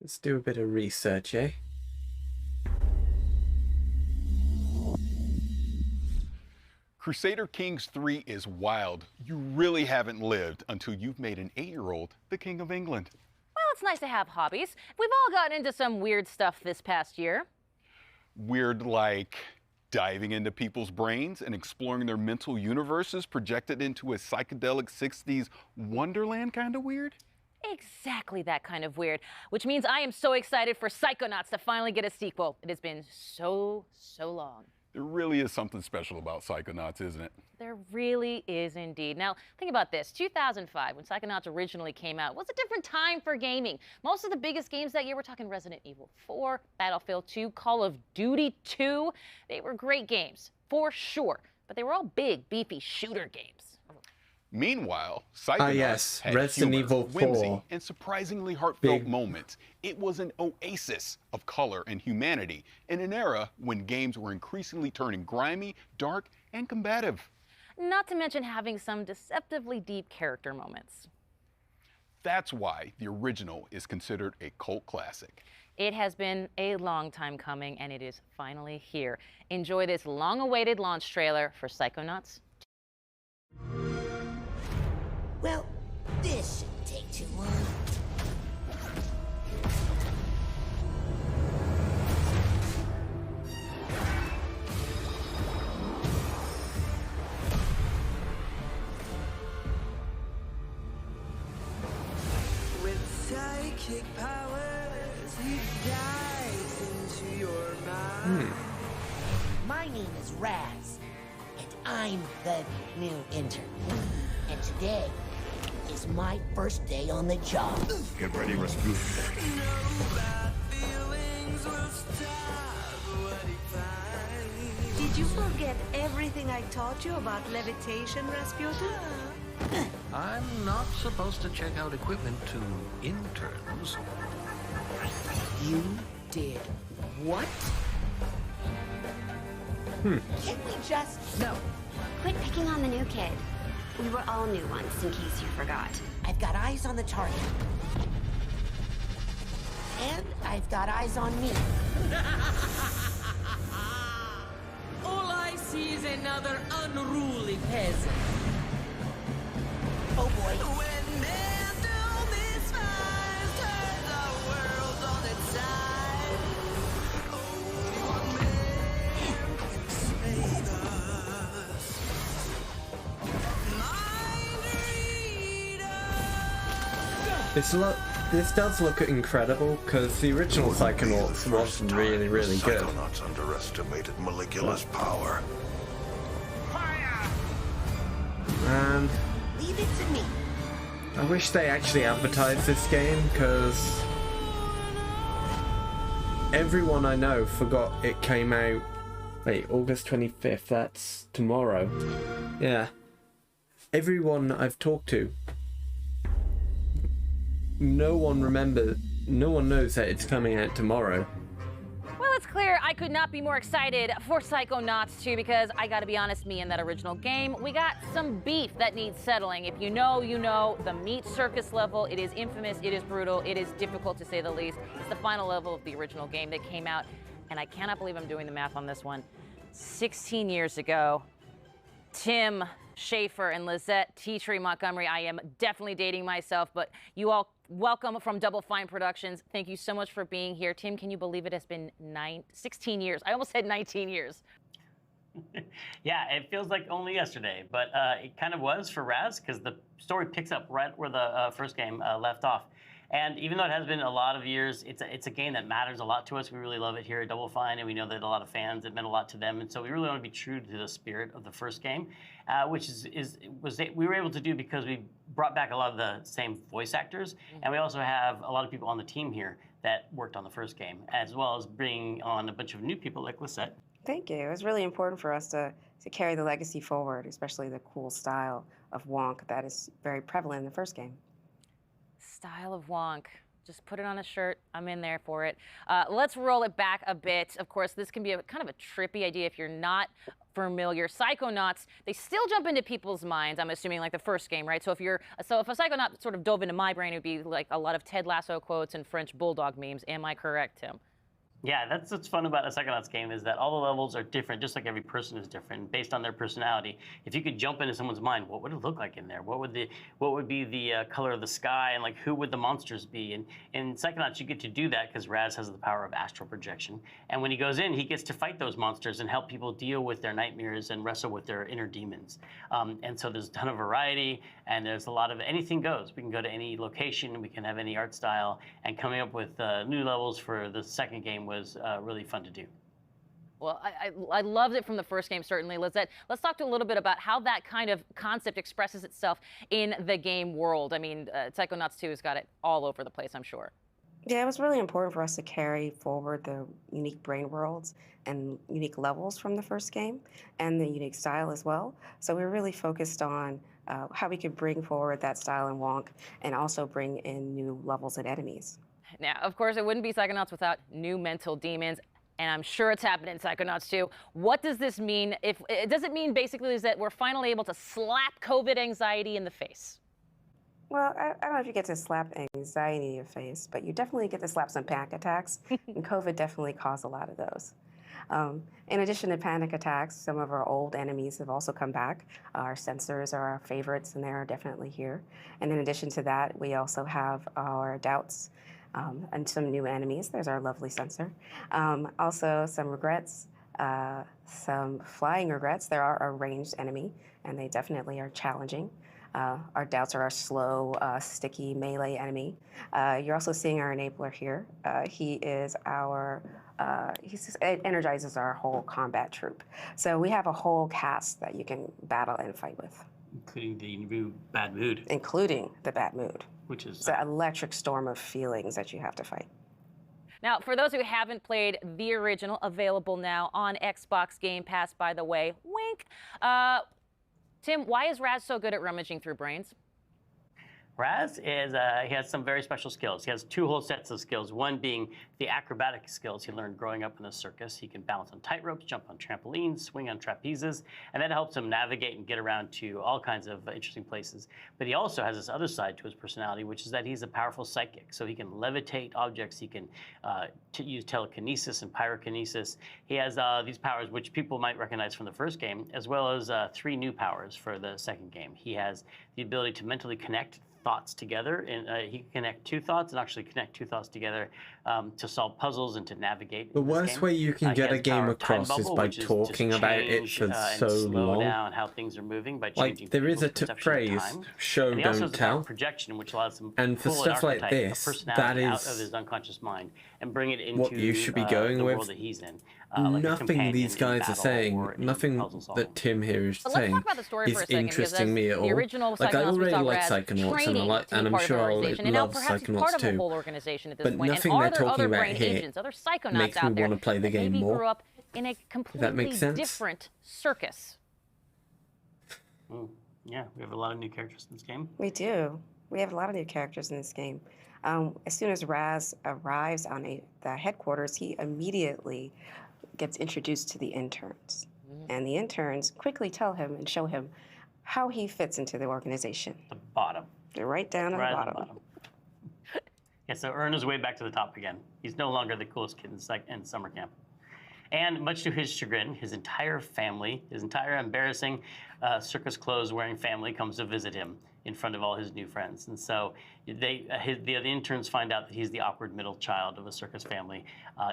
Speaker 1: Let's do a bit of research, eh?
Speaker 17: Crusader Kings 3 is wild. You really haven't lived until you've made an 8-year-old the King of England.
Speaker 13: Well, it's nice to have hobbies. We've all gotten into some weird stuff this past year.
Speaker 17: Weird like diving into people's brains and exploring their mental universes projected into a psychedelic 60s wonderland kind of weird?
Speaker 13: Exactly that kind of weird, which means I am so excited for Psychonauts to finally get a sequel. It has been so long.
Speaker 17: There really is something special about Psychonauts, isn't it?
Speaker 13: There really is indeed. Now, think about this. 2005, when Psychonauts originally came out, was a different time for gaming. Most of the biggest games that year, we're talking Resident Evil 4, Battlefield 2, Call of Duty 2. They were great games, for sure, but they were all big, beefy shooter games.
Speaker 17: Meanwhile, Psychonauts
Speaker 1: yes,
Speaker 17: had
Speaker 1: Resident
Speaker 17: humor,
Speaker 1: Evil 4.
Speaker 17: whimsy, and surprisingly heartfelt
Speaker 1: Big.
Speaker 17: moments. It was an oasis of color and humanity in an era when games were increasingly turning grimy, dark, and combative.
Speaker 13: Not to mention having some deceptively deep character moments.
Speaker 17: That's why the original is considered a cult classic.
Speaker 13: It has been a long time coming, and it is finally here. Enjoy this long-awaited launch trailer for Psychonauts.
Speaker 4: Well, this shouldn't take too long.
Speaker 6: With psychic powers, he dives into your mind.
Speaker 4: My name is Raz, and I'm the new intern. And today, is my first day on the job.
Speaker 6: Get ready, Rasputin.
Speaker 5: Did you forget everything I taught you about levitation, Rasputin?
Speaker 6: I'm not supposed to check out equipment to interns.
Speaker 5: You did what?
Speaker 4: Can't we just...
Speaker 5: No.
Speaker 12: Quit picking on the new kid. We were all new once, in case you forgot.
Speaker 4: I've got eyes on the target. And I've got eyes on me.
Speaker 5: All I see is another unruly peasant.
Speaker 4: Oh boy.
Speaker 5: When men do misfires, turn the world on its side.
Speaker 1: This does look incredible because the original Psychonauts was really, really good.
Speaker 6: Psychonauts underestimated Maligula's power.
Speaker 1: And
Speaker 4: Leave it to me.
Speaker 1: I wish they actually advertised this game because everyone I know forgot it came out. Wait, August 25th. That's tomorrow. Yeah. Everyone I've talked to. No one knows that it's coming out tomorrow.
Speaker 13: Well, it's clear I could not be more excited for Psychonauts 2 because I gotta be honest, me and that original game, we got some beef that needs settling. If you know, you know. The meat circus level, it is infamous, it is brutal, it is difficult to say the least. It's the final level of the original game that came out, and I cannot believe I'm doing the math on this one. 16 years ago, Tim Schafer and Lizette Teatree Montgomery. I am definitely dating myself, but you all welcome from Double Fine Productions. Thank you so much for being here. Tim, can you believe it has been 16 years? I almost said 19 years.
Speaker 9: Yeah, it feels like only yesterday, but it kind of was for Raz because the story picks up right where the first game left off. And even though it has been a lot of years, it's a game that matters a lot to us. We really love it here at Double Fine, and we know that a lot of fans, it meant a lot to them. And so we really want to be true to the spirit of the first game, which we were able to do because we brought back a lot of the same voice actors, and we also have a lot of people on the team here that worked on the first game, as well as bringing on a bunch of new people like Lisette.
Speaker 22: Thank you. It was really important for us to carry the legacy forward, especially the cool style of Wonk that is very prevalent in the first game.
Speaker 13: Style of Wonk. Just put it on a shirt. I'm in there for it. Let's roll it back a bit. Of course, this can be a kind of a trippy idea if you're not familiar. Psychonauts, they still jump into people's minds, I'm assuming, like the first game, right? So if a Psychonaut sort of dove into my brain, it would be like a lot of Ted Lasso quotes and French Bulldog memes. Am I correct, Tim?
Speaker 9: Yeah, that's what's fun about a Psychonauts game is that all the levels are different, just like every person is different, based on their personality. If you could jump into someone's mind, what would it look like in there? What would be the color of the sky, and like who would the monsters be? And in Psychonauts, you get to do that because Raz has the power of astral projection. And when he goes in, he gets to fight those monsters and help people deal with their nightmares and wrestle with their inner demons. And so there's a ton of variety, and there's a lot of anything goes. We can go to any location, we can have any art style, and coming up with new levels for the second game was really fun to do.
Speaker 13: Well, I loved it from the first game, certainly. Let's talk a little bit about how that kind of concept expresses itself in the game world. I mean, Psychonauts 2 has got it all over the place, I'm sure.
Speaker 22: Yeah, it was really important for us to carry forward the unique brain worlds and unique levels from the first game and the unique style as well. So we were really focused on how we could bring forward that style in Wonk and also bring in new levels and enemies.
Speaker 13: Now, of course, it wouldn't be Psychonauts without new mental demons, and I'm sure it's happening in Psychonauts 2. What does this mean? Does it mean basically is that we're finally able to slap COVID anxiety in the face?
Speaker 22: Well, I don't know if you get to slap anxiety in your face, but you definitely get to slap some panic attacks, and COVID definitely caused a lot of those. In addition to panic attacks, some of our old enemies have also come back. Our sensors are our favorites, and they are definitely here. And in addition to that, we also have our doubts. And some new enemies. There's our lovely sensor. Also some regrets, some flying regrets. There are a ranged enemy, and they definitely are challenging. Our doubts are our slow, sticky melee enemy. You're also seeing our enabler here. He energizes our whole combat troop. So we have a whole cast that you can battle and fight with.
Speaker 14: Including the new bad mood.
Speaker 22: Including the bad mood.
Speaker 14: Which is...
Speaker 22: It's an electric storm of feelings that you have to fight.
Speaker 13: Now, for those who haven't played the original, available now on Xbox Game Pass, by the way, wink. Tim, why is Raz so good at rummaging through brains?
Speaker 14: Raz is, he has some very special skills. He has two whole sets of skills, one being the acrobatic skills he learned growing up in the circus. He can balance on tightropes, jump on trampolines, swing on trapezes, and that helps him navigate and get around to all kinds of interesting places. But he also has this other side to his personality, which is that he's a powerful psychic. So he can levitate objects, he can use telekinesis and pyrokinesis. He has these powers which people might recognize from the first game, as well as 3 new powers for the second game. He has the ability to mentally connect thoughts together, and he can connect 2 thoughts and actually connect 2 thoughts together to solve puzzles and to navigate.
Speaker 1: The worst way you can get a game across is by talking about it for so
Speaker 14: slow
Speaker 1: long.
Speaker 14: down how things are moving by
Speaker 1: Like,
Speaker 14: changing
Speaker 1: there is a
Speaker 14: people's perception of
Speaker 1: phrase,
Speaker 14: time.
Speaker 1: show,
Speaker 14: And he also
Speaker 1: don't
Speaker 14: has the power
Speaker 1: tell.
Speaker 14: of projection, which allows him
Speaker 1: And for
Speaker 14: pull an
Speaker 1: stuff like
Speaker 14: archetype,
Speaker 1: this,
Speaker 14: a personality
Speaker 1: that
Speaker 14: out
Speaker 1: is
Speaker 14: of his unconscious mind and bring it into
Speaker 1: what you should be going
Speaker 14: the
Speaker 1: with.
Speaker 14: world that he's in. Like a
Speaker 1: Nothing
Speaker 14: companion
Speaker 1: these
Speaker 14: in
Speaker 1: guys are
Speaker 14: battle
Speaker 1: saying,
Speaker 14: or in
Speaker 1: nothing
Speaker 14: puzzle solving.
Speaker 1: that Tim here is
Speaker 13: But let's
Speaker 1: saying
Speaker 13: talk about the story
Speaker 1: is
Speaker 13: for a second, because
Speaker 1: interesting
Speaker 13: as
Speaker 1: me at
Speaker 13: the
Speaker 1: all.
Speaker 13: original
Speaker 1: Like, I
Speaker 13: Psychonauts, we
Speaker 1: already
Speaker 13: saw
Speaker 1: like
Speaker 13: Raz
Speaker 1: Psychonauts, and,
Speaker 13: training to be
Speaker 1: I'm
Speaker 13: part of
Speaker 1: sure
Speaker 13: an
Speaker 1: I'll
Speaker 13: organization, and now
Speaker 1: love
Speaker 13: perhaps he's
Speaker 1: Psychonauts
Speaker 13: part of a
Speaker 1: too.
Speaker 13: whole organization at this
Speaker 1: But
Speaker 13: point.
Speaker 1: nothing
Speaker 13: And are
Speaker 1: they're
Speaker 13: there
Speaker 1: talking
Speaker 13: other
Speaker 1: about
Speaker 13: brain
Speaker 1: here
Speaker 13: agents, other Psychonauts
Speaker 1: makes me
Speaker 13: out there
Speaker 1: want to play the
Speaker 13: that
Speaker 1: game
Speaker 13: maybe
Speaker 1: more.
Speaker 13: grew up in a
Speaker 1: If that
Speaker 13: completely
Speaker 1: makes sense.
Speaker 13: different circus?
Speaker 14: Yeah, we have a lot of new characters in this game.
Speaker 22: We do. We have a lot of new characters in this game. As soon as Raz arrives on the headquarters, he immediately gets introduced to the interns. And the interns quickly tell him and show him how he fits into the organization.
Speaker 14: The bottom.
Speaker 22: They're right down at the bottom.
Speaker 14: Yeah, so earn his way back to the top again. He's no longer the coolest kid in summer camp. And much to his chagrin, his entire family, his entire embarrassing circus clothes wearing family comes to visit him in front of all his new friends. And so the interns find out that he's the awkward middle child of a circus family.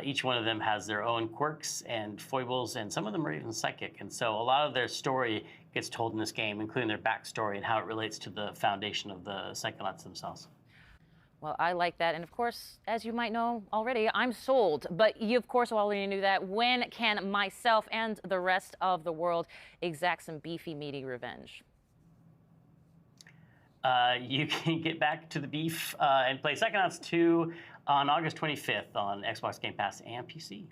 Speaker 14: Each one of them has their own quirks and foibles, and some of them are even psychic. And so a lot of their story gets told in this game, including their backstory and how it relates to the foundation of the Psychonauts themselves.
Speaker 13: Well, I like that. And of course, as you might know already, I'm sold. But you, of course, already knew that. When can myself and the rest of the world exact some beefy, meaty revenge?
Speaker 14: You can get back to the beef and play Psychonauts 2 on August 25th on Xbox Game Pass and PC.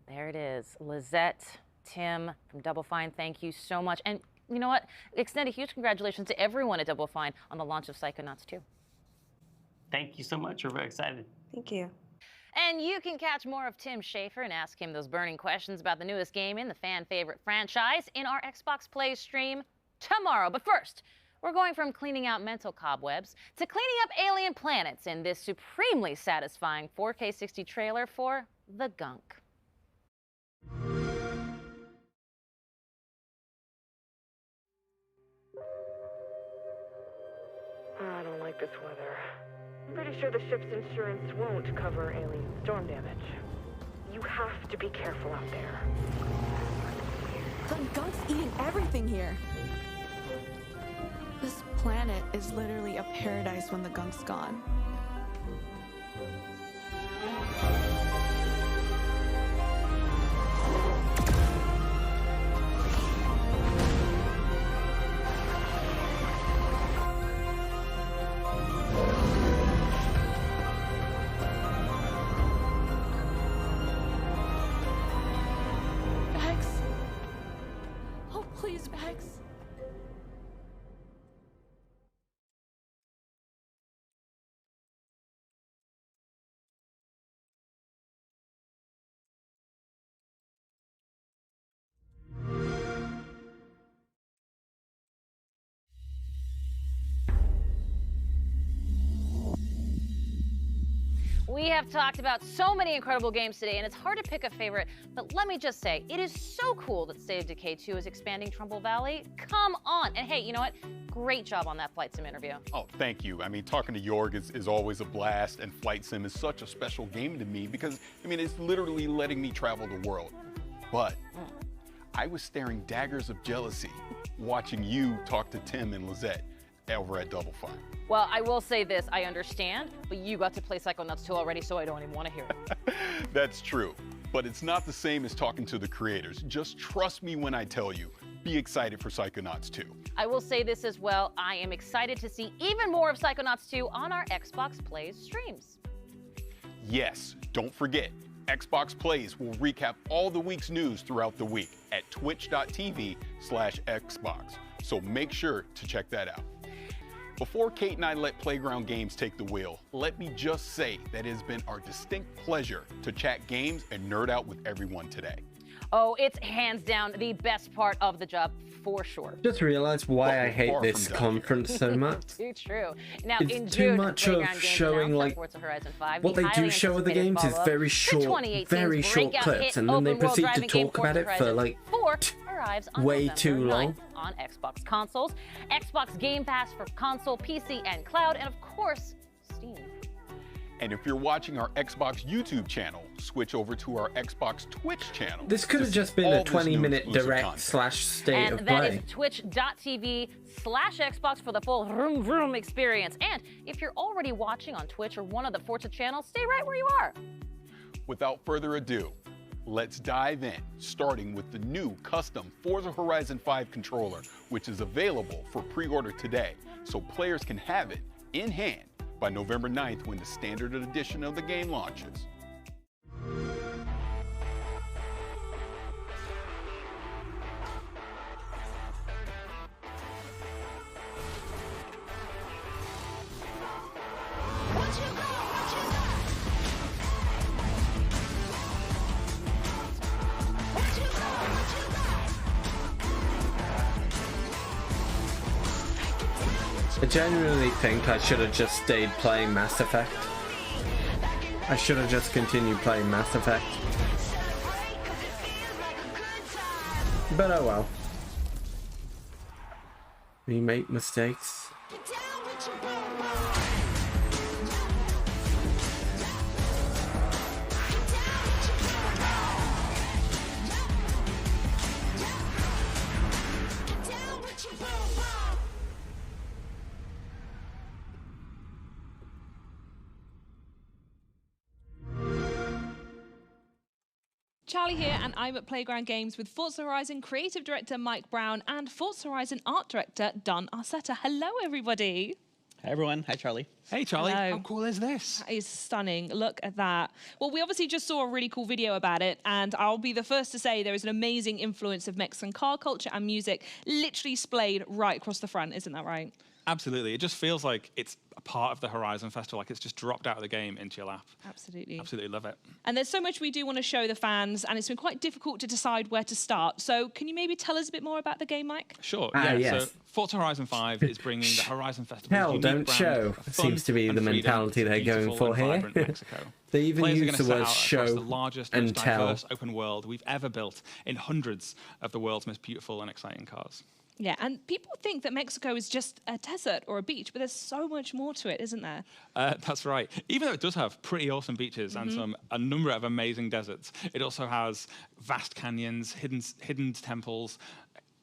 Speaker 13: There it is. Lizette, Tim from Double Fine, thank you so much. And you know what? Extend a huge congratulations to everyone at Double Fine on the launch of Psychonauts 2.
Speaker 14: Thank you so much. We're very excited.
Speaker 22: Thank you.
Speaker 13: And you can catch more of Tim Schafer and ask him those burning questions about the newest game in the fan favorite franchise in our Xbox Play stream tomorrow. But first, we're going from cleaning out mental cobwebs to cleaning up alien planets in this supremely satisfying 4K 60 trailer for The Gunk.
Speaker 15: I don't like this weather. I'm pretty sure the ship's insurance won't cover alien storm damage. You have to be careful out there.
Speaker 16: The gunk's eating everything here. This planet is literally a paradise when the gunk's gone. Bex? Oh, please, Bex.
Speaker 13: We have talked about so many incredible games today, and it's hard to pick a favorite, but let me just say, it is so cool that State of Decay 2 is expanding Trumbull Valley. Come on. And hey, you know what? Great job on that Flight Sim interview.
Speaker 17: Oh, thank you. I mean, talking to Jorg is always a blast, and Flight Sim is such a special game to me because, I mean, it's literally letting me travel the world. But I was staring daggers of jealousy watching you talk to Tim and Lizette over at Double Fine.
Speaker 13: Well, I will say this, I understand, but you got to play Psychonauts 2 already, so I don't even want to hear it.
Speaker 17: That's true, but it's not the same as talking to the creators. Just trust me when I tell you, be excited for Psychonauts 2.
Speaker 13: I will say this as well. I am excited to see even more of Psychonauts 2 on our Xbox Plays streams.
Speaker 17: Yes, don't forget, Xbox Plays will recap all the week's news throughout the week at twitch.tv/Xbox, so make sure to check that out. Before Kate and I let Playground Games take the wheel, let me just say that it has been our distinct pleasure to chat games and nerd out with everyone today.
Speaker 13: Oh, it's hands down the best part of the job, for sure.
Speaker 1: Just realized why I hate this conference so much.
Speaker 13: Too true. Now,
Speaker 1: It's
Speaker 13: in
Speaker 1: too
Speaker 13: June,
Speaker 1: much
Speaker 13: Playground
Speaker 1: of
Speaker 13: Games
Speaker 1: showing,
Speaker 13: announced
Speaker 1: like,
Speaker 13: Forza Horizon 5,
Speaker 1: what
Speaker 13: the
Speaker 1: they do
Speaker 13: highly
Speaker 1: show of the
Speaker 13: anticipated
Speaker 1: games is
Speaker 13: follow-up
Speaker 1: very
Speaker 13: to
Speaker 1: short,
Speaker 13: 2018's
Speaker 1: very short
Speaker 13: breakout
Speaker 1: clips,
Speaker 13: hit
Speaker 1: and then they
Speaker 13: open-world
Speaker 1: proceed to
Speaker 13: driving game
Speaker 1: talk about
Speaker 13: Forza
Speaker 1: it for
Speaker 13: Horizon
Speaker 1: like
Speaker 13: 4 arrives on
Speaker 1: way
Speaker 13: November
Speaker 1: too long.
Speaker 13: 9th on Xbox consoles, Xbox Game Pass for console, PC, and cloud, and of course, Steam.
Speaker 17: And if you're watching our Xbox YouTube channel, switch over to our Xbox Twitch channel.
Speaker 1: This could have just been a 20-minute direct / state
Speaker 13: And
Speaker 1: of
Speaker 13: that
Speaker 1: play.
Speaker 13: is twitch.tv/Xbox for the full vroom vroom experience. And if you're already watching on Twitch or one of the Forza channels, stay right where you are.
Speaker 17: Without further ado, let's dive in, starting with the new custom Forza Horizon 5 controller, which is available for pre-order today, so players can have it in hand by November 9th when the standard edition of the game launches.
Speaker 1: I genuinely think I should have just stayed playing Mass Effect. I should have just continued playing Mass Effect. But oh well. We make mistakes.
Speaker 18: Charlie here, and I'm at Playground Games with Forza Horizon creative director Mike Brown and Forza Horizon art director Don Arcetta. Hello, everybody.
Speaker 19: Hi, everyone. Hi, Charlie.
Speaker 18: Hey,
Speaker 19: Charlie.
Speaker 18: Hello.
Speaker 19: How cool is this?
Speaker 18: That is stunning. Look at that. Well, we obviously just saw a really cool video about it, and I'll be the first to say there is an amazing influence of Mexican car culture and music literally splayed right across the front. Isn't that right?
Speaker 20: Absolutely. It just feels like it's a part of the Horizon Festival, like it's just dropped out of the game into your lap.
Speaker 18: Absolutely.
Speaker 20: Absolutely love it.
Speaker 18: And there's so much we do want to show the fans, and it's been quite difficult to decide where to start. So can you maybe tell us a bit more about the game, Mike?
Speaker 20: Sure,
Speaker 1: Yes.
Speaker 20: So Forza Horizon 5 is bringing the Horizon Festival.
Speaker 1: Hell, don't show. Seems to be the mentality they're going for here. They even
Speaker 20: Players are
Speaker 1: use
Speaker 20: gonna
Speaker 1: the
Speaker 20: set
Speaker 1: word
Speaker 20: out across
Speaker 1: show
Speaker 20: the largest,
Speaker 1: and
Speaker 20: most
Speaker 1: tell.
Speaker 20: diverse open world we've ever built in hundreds of the world's most beautiful and exciting cars.
Speaker 18: Yeah, and people think that Mexico is just a desert or a beach, but there's so much more to it, isn't there?
Speaker 20: That's right. Even though it does have pretty awesome beaches and a number of amazing deserts, it also has vast canyons, hidden temples,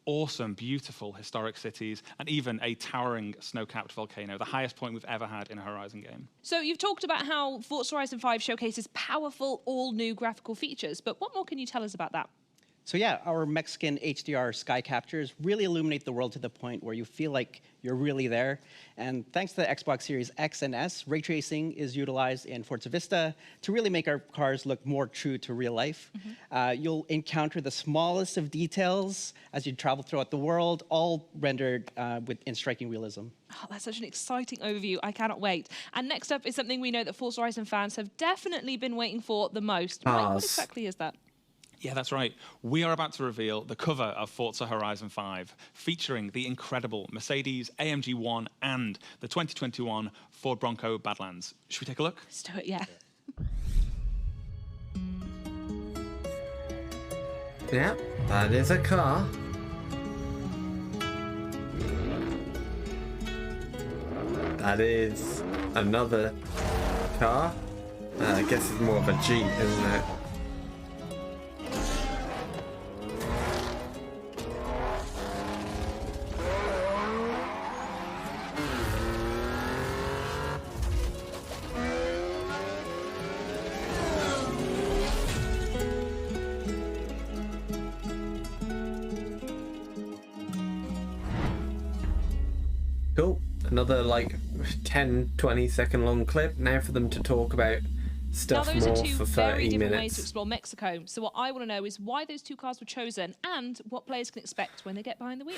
Speaker 20: awesome, beautiful historic cities, and even a towering snow-capped volcano, the highest point we've ever had in a Horizon game.
Speaker 18: So you've talked about how Forza Horizon 5 showcases powerful, all-new graphical features, but what more can you tell us about that?
Speaker 19: So yeah, our Mexican HDR sky captures really illuminate the world to the point where you feel like you're really there. And thanks to the Xbox Series X and S, ray tracing is utilized in Forza Vista to really make our cars look more true to real life. You'll encounter the smallest of details as you travel throughout the world, all rendered in striking realism.
Speaker 18: Oh, that's such an exciting overview. I cannot wait. And next up is something we know that Forza Horizon fans have definitely been waiting for the most. Mike, what exactly is that?
Speaker 20: Yeah, that's right. We are about to reveal the cover of Forza Horizon 5, featuring the incredible Mercedes AMG 1 and the 2021 Ford Bronco Badlands. Should we take a look?
Speaker 18: Let's do it, yeah.
Speaker 1: Yep, that is a car. That is another car. I guess it's more of a Jeep, isn't it? another like 10-20 second long clip. Now for them to talk about stuff
Speaker 18: now, those
Speaker 1: more
Speaker 18: are two
Speaker 1: for
Speaker 18: very
Speaker 1: 30
Speaker 18: different ways
Speaker 1: minutes.
Speaker 18: to explore Mexico. So what I want to know is why those two cars were chosen and what players can expect when they get behind the wheel.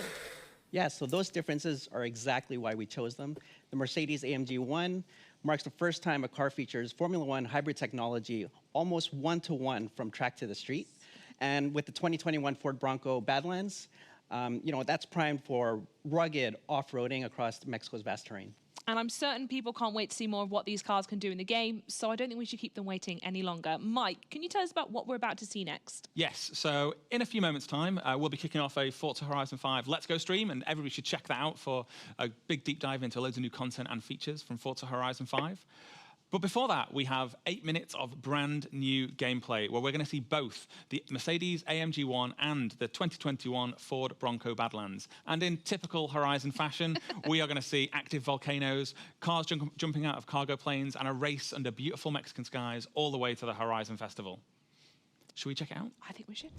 Speaker 19: Yeah, so those differences are exactly why we chose them. The Mercedes-AMG 1 marks the first time a car features Formula One hybrid technology almost one-to-one from track to the street. And with the 2021 Ford Bronco Badlands, that's primed for rugged off-roading across Mexico's vast terrain.
Speaker 18: And I'm certain people can't wait to see more of what these cars can do in the game, so I don't think we should keep them waiting any longer. Mike, can you tell us about what we're about to see next?
Speaker 20: Yes, so in a few moments' time, we'll be kicking off a Forza Horizon 5 Let's Go stream, and everybody should check that out for a big deep dive into loads of new content and features from Forza Horizon 5. But before that, we have 8 minutes of brand new gameplay where we're going to see both the Mercedes AMG 1 and the 2021 Ford Bronco Badlands. And in typical Horizon fashion, we are going to see active volcanoes, cars jumping out of cargo planes, and a race under beautiful Mexican skies all the way to the Horizon Festival. Should we check it out?
Speaker 18: I think we should.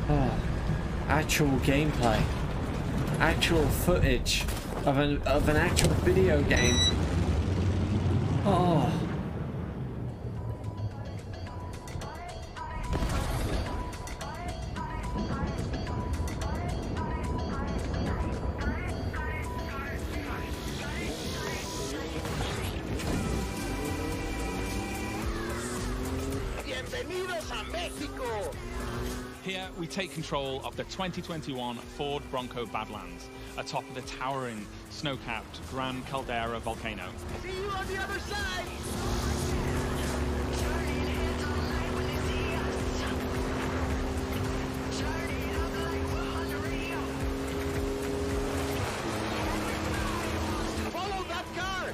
Speaker 1: Oh, actual gameplay, actual footage of an actual video game. Oh.
Speaker 7: Bienvenidos a Mexico.
Speaker 20: Here, we take control of the 2021 Ford Bronco Badlands, atop the towering, snow-capped Gran Caldera volcano.
Speaker 7: See you on the other side! Follow that car!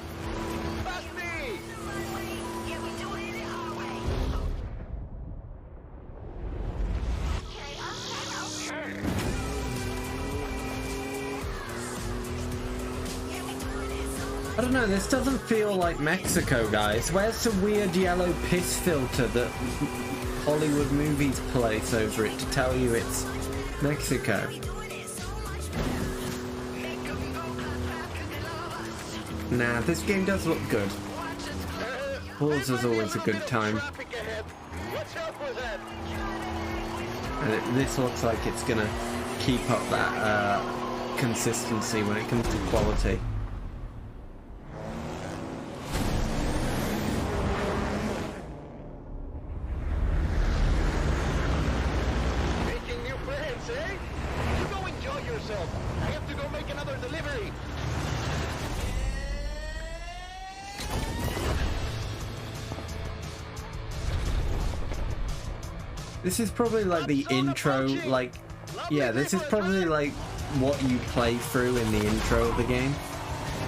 Speaker 7: Past me!
Speaker 1: I don't know, this doesn't feel like Mexico, guys. Where's the weird yellow piss filter that Hollywood movies place over it to tell you it's Mexico? Nah, this game does look good. Forza's always a good time. And this looks like it's gonna keep up that consistency when it comes to quality.
Speaker 7: Making new friends, eh? You go enjoy yourself. I have to go make another delivery.
Speaker 1: This is probably like the intro, like, yeah, this is probably like what you play through in the intro of the game.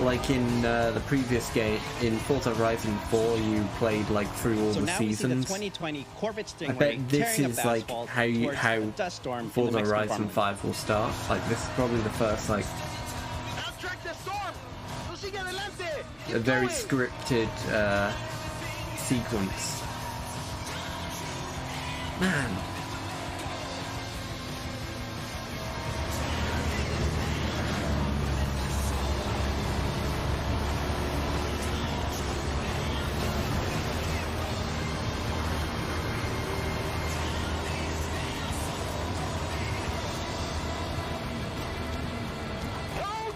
Speaker 1: Like in the previous game, in Forza Horizon 4, you played like through all
Speaker 19: So
Speaker 1: the
Speaker 19: now we see the
Speaker 1: seasons.
Speaker 19: 2020 Corvette
Speaker 1: I
Speaker 19: Stingray
Speaker 1: bet this
Speaker 19: tearing up
Speaker 1: is
Speaker 19: the
Speaker 1: like
Speaker 19: asphalt
Speaker 1: how
Speaker 19: towards a dust storm in the
Speaker 1: Forza
Speaker 19: Mexican
Speaker 1: Horizon
Speaker 19: farmland.
Speaker 1: 5 will start. Like this is probably the first like
Speaker 7: Track the storm. Tú sigue adelante.
Speaker 1: a very scripted sequence. Man.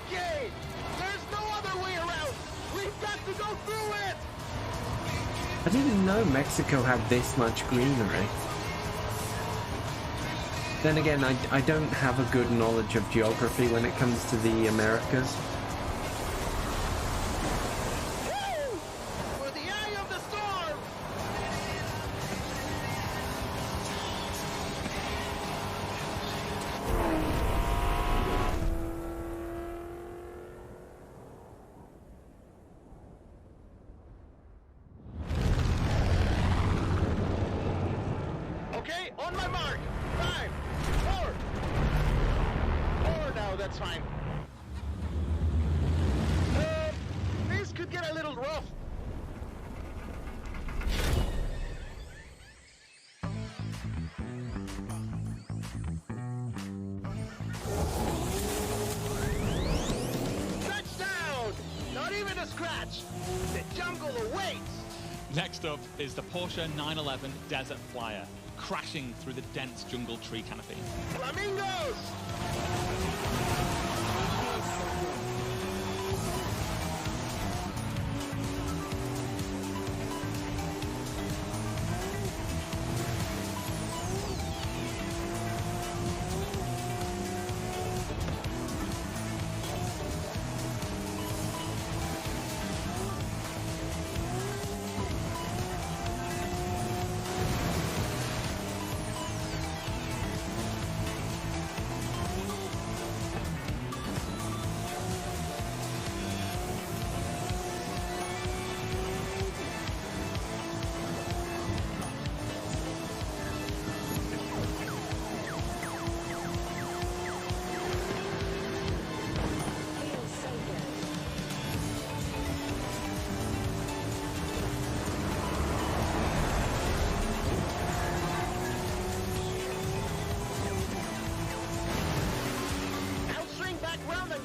Speaker 7: Okay, there's no other way around. We've got to go through it.
Speaker 1: I didn't know Mexico had this much greenery. Then again, I don't have a good knowledge of geography when it comes to the Americas.
Speaker 7: For the eye of the storm. Okay, on my mark. 5, 4. 4 now, that's fine. This could get a little rough. match. The jungle awaits.
Speaker 20: Next up is the Porsche 911 Desert Flyer, crashing through the dense jungle tree canopy.
Speaker 7: Flamingos!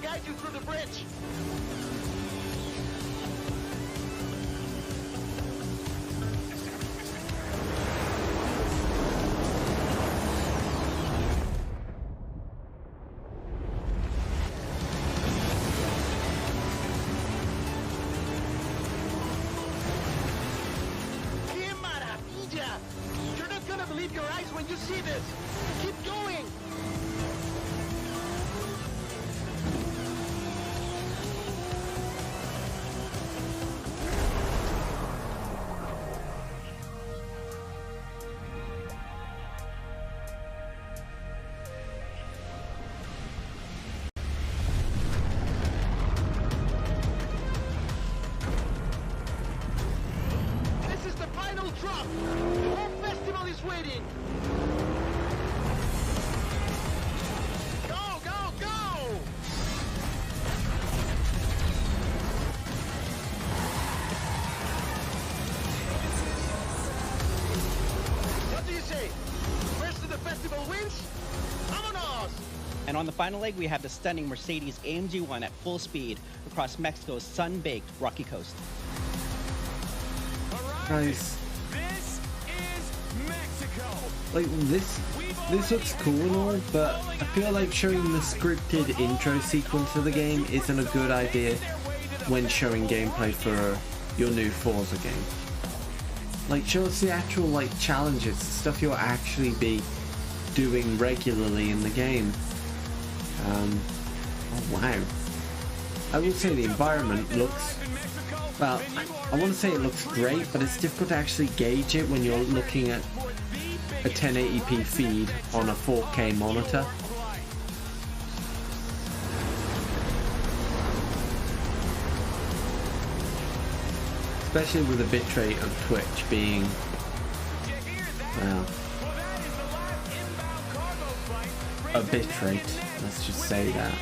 Speaker 7: Guide you through the bridge. ¡Qué maravilla! You're not gonna believe your eyes when you see this. Keep going. Drop! The whole festival is waiting! Go, go, go! What do you say? First to the festival wins? Vámonos!
Speaker 19: And on the final leg, we have the stunning Mercedes AMG 1 at full speed across Mexico's sun-baked rocky coast.
Speaker 1: Guys, like this looks cool and all, but I feel like showing the scripted intro sequence of the game isn't a good idea when showing gameplay for your new Forza game. Like, show us the actual like challenges, the stuff you'll actually be doing regularly in the game. Oh wow. I will say the environment looks, well, I want to say it looks great, but it's difficult to actually gauge it when you're looking at a 1080p feed on a 4K monitor. Especially with the bitrate of Twitch being, well, a bitrate, let's just say that.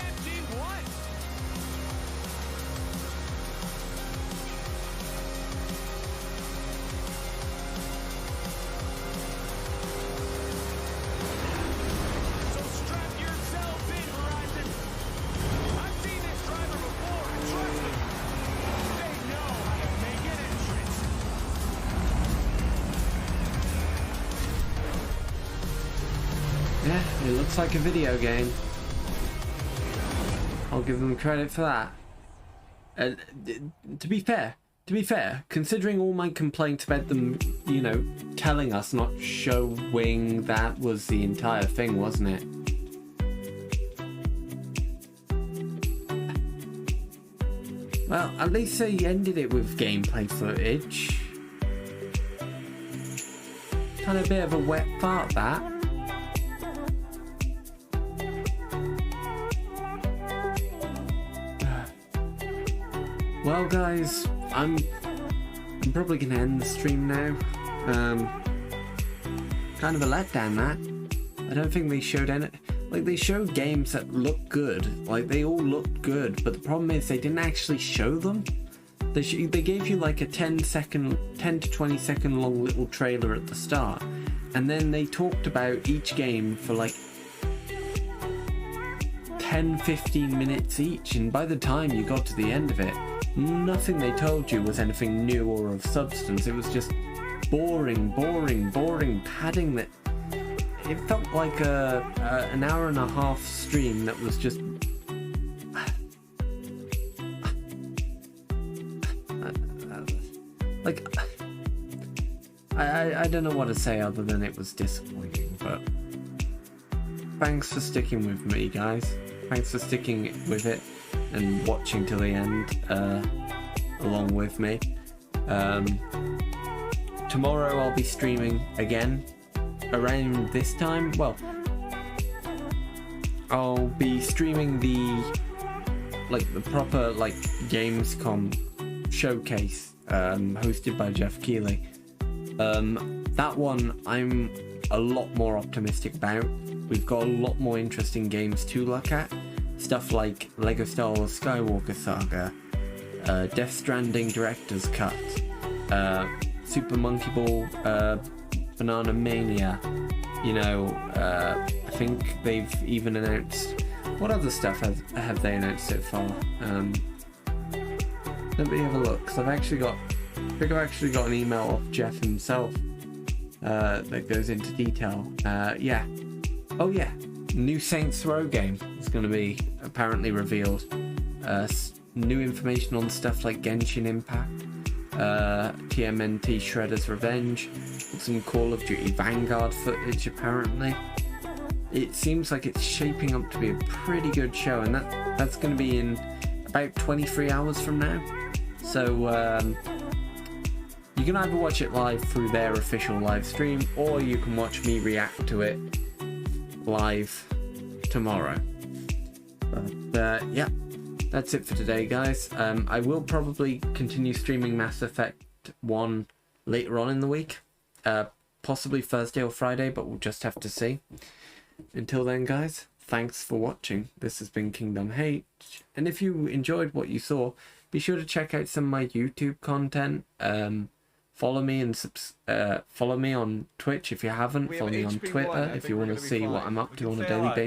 Speaker 1: Yeah, it looks like a video game. I'll give them credit for that. To be fair, considering all my complaints about them, you know, telling us not showing, that was the entire thing, wasn't it? Well, at least they ended it with gameplay footage. Kind of a bit of a wet fart, that. Well guys, I'm probably gonna end the stream now. Kind of a letdown, that. I don't think they showed any, like, they showed games that look good, like they all looked good, but the problem is they didn't actually show them. They gave you like a 10 to 20 second long little trailer at the start, and then they talked about each game for like 10-15 minutes each, and by the time you got to the end of it, nothing they told you was anything new or of substance. It was just boring padding that it felt like an hour and a half stream that was just like I don't know what to say other than it was disappointing. But thanks for sticking with me, guys. Thanks for sticking with it and watching till the end along with me. Tomorrow I'll be streaming again around this time. Well, I'll be streaming the proper Gamescom showcase hosted by Jeff Keighley. That one I'm a lot more optimistic about. We've got a lot more interesting games to look at. Stuff like Lego Star Wars Skywalker Saga, Death Stranding Director's Cut, Super Monkey Ball, Banana Mania. You know, I think they've even announced... What other stuff have they announced so far? Let me have a look, because I think I've actually got an email off Jeff himself that goes into detail. Yeah. Oh yeah, new Saints Row game is going to be apparently revealed. New information on stuff like Genshin Impact, TMNT Shredder's Revenge, some Call of Duty Vanguard footage apparently. It seems like it's shaping up to be a pretty good show, and that's going to be in about 23 hours from now. So you can either watch it live through their official live stream, or you can watch me react to it live tomorrow. But yeah, that's it for today, guys. I will probably continue streaming Mass Effect 1 later on in the week, possibly Thursday or Friday, but we'll just have to see. Until then, guys, thanks for watching. This has been Kingdom H, and if you enjoyed what you saw, be sure to check out some of my YouTube content. Follow me and follow me on Twitch if you haven't. Follow me on Twitter if you want to see what I'm up to on a daily basis.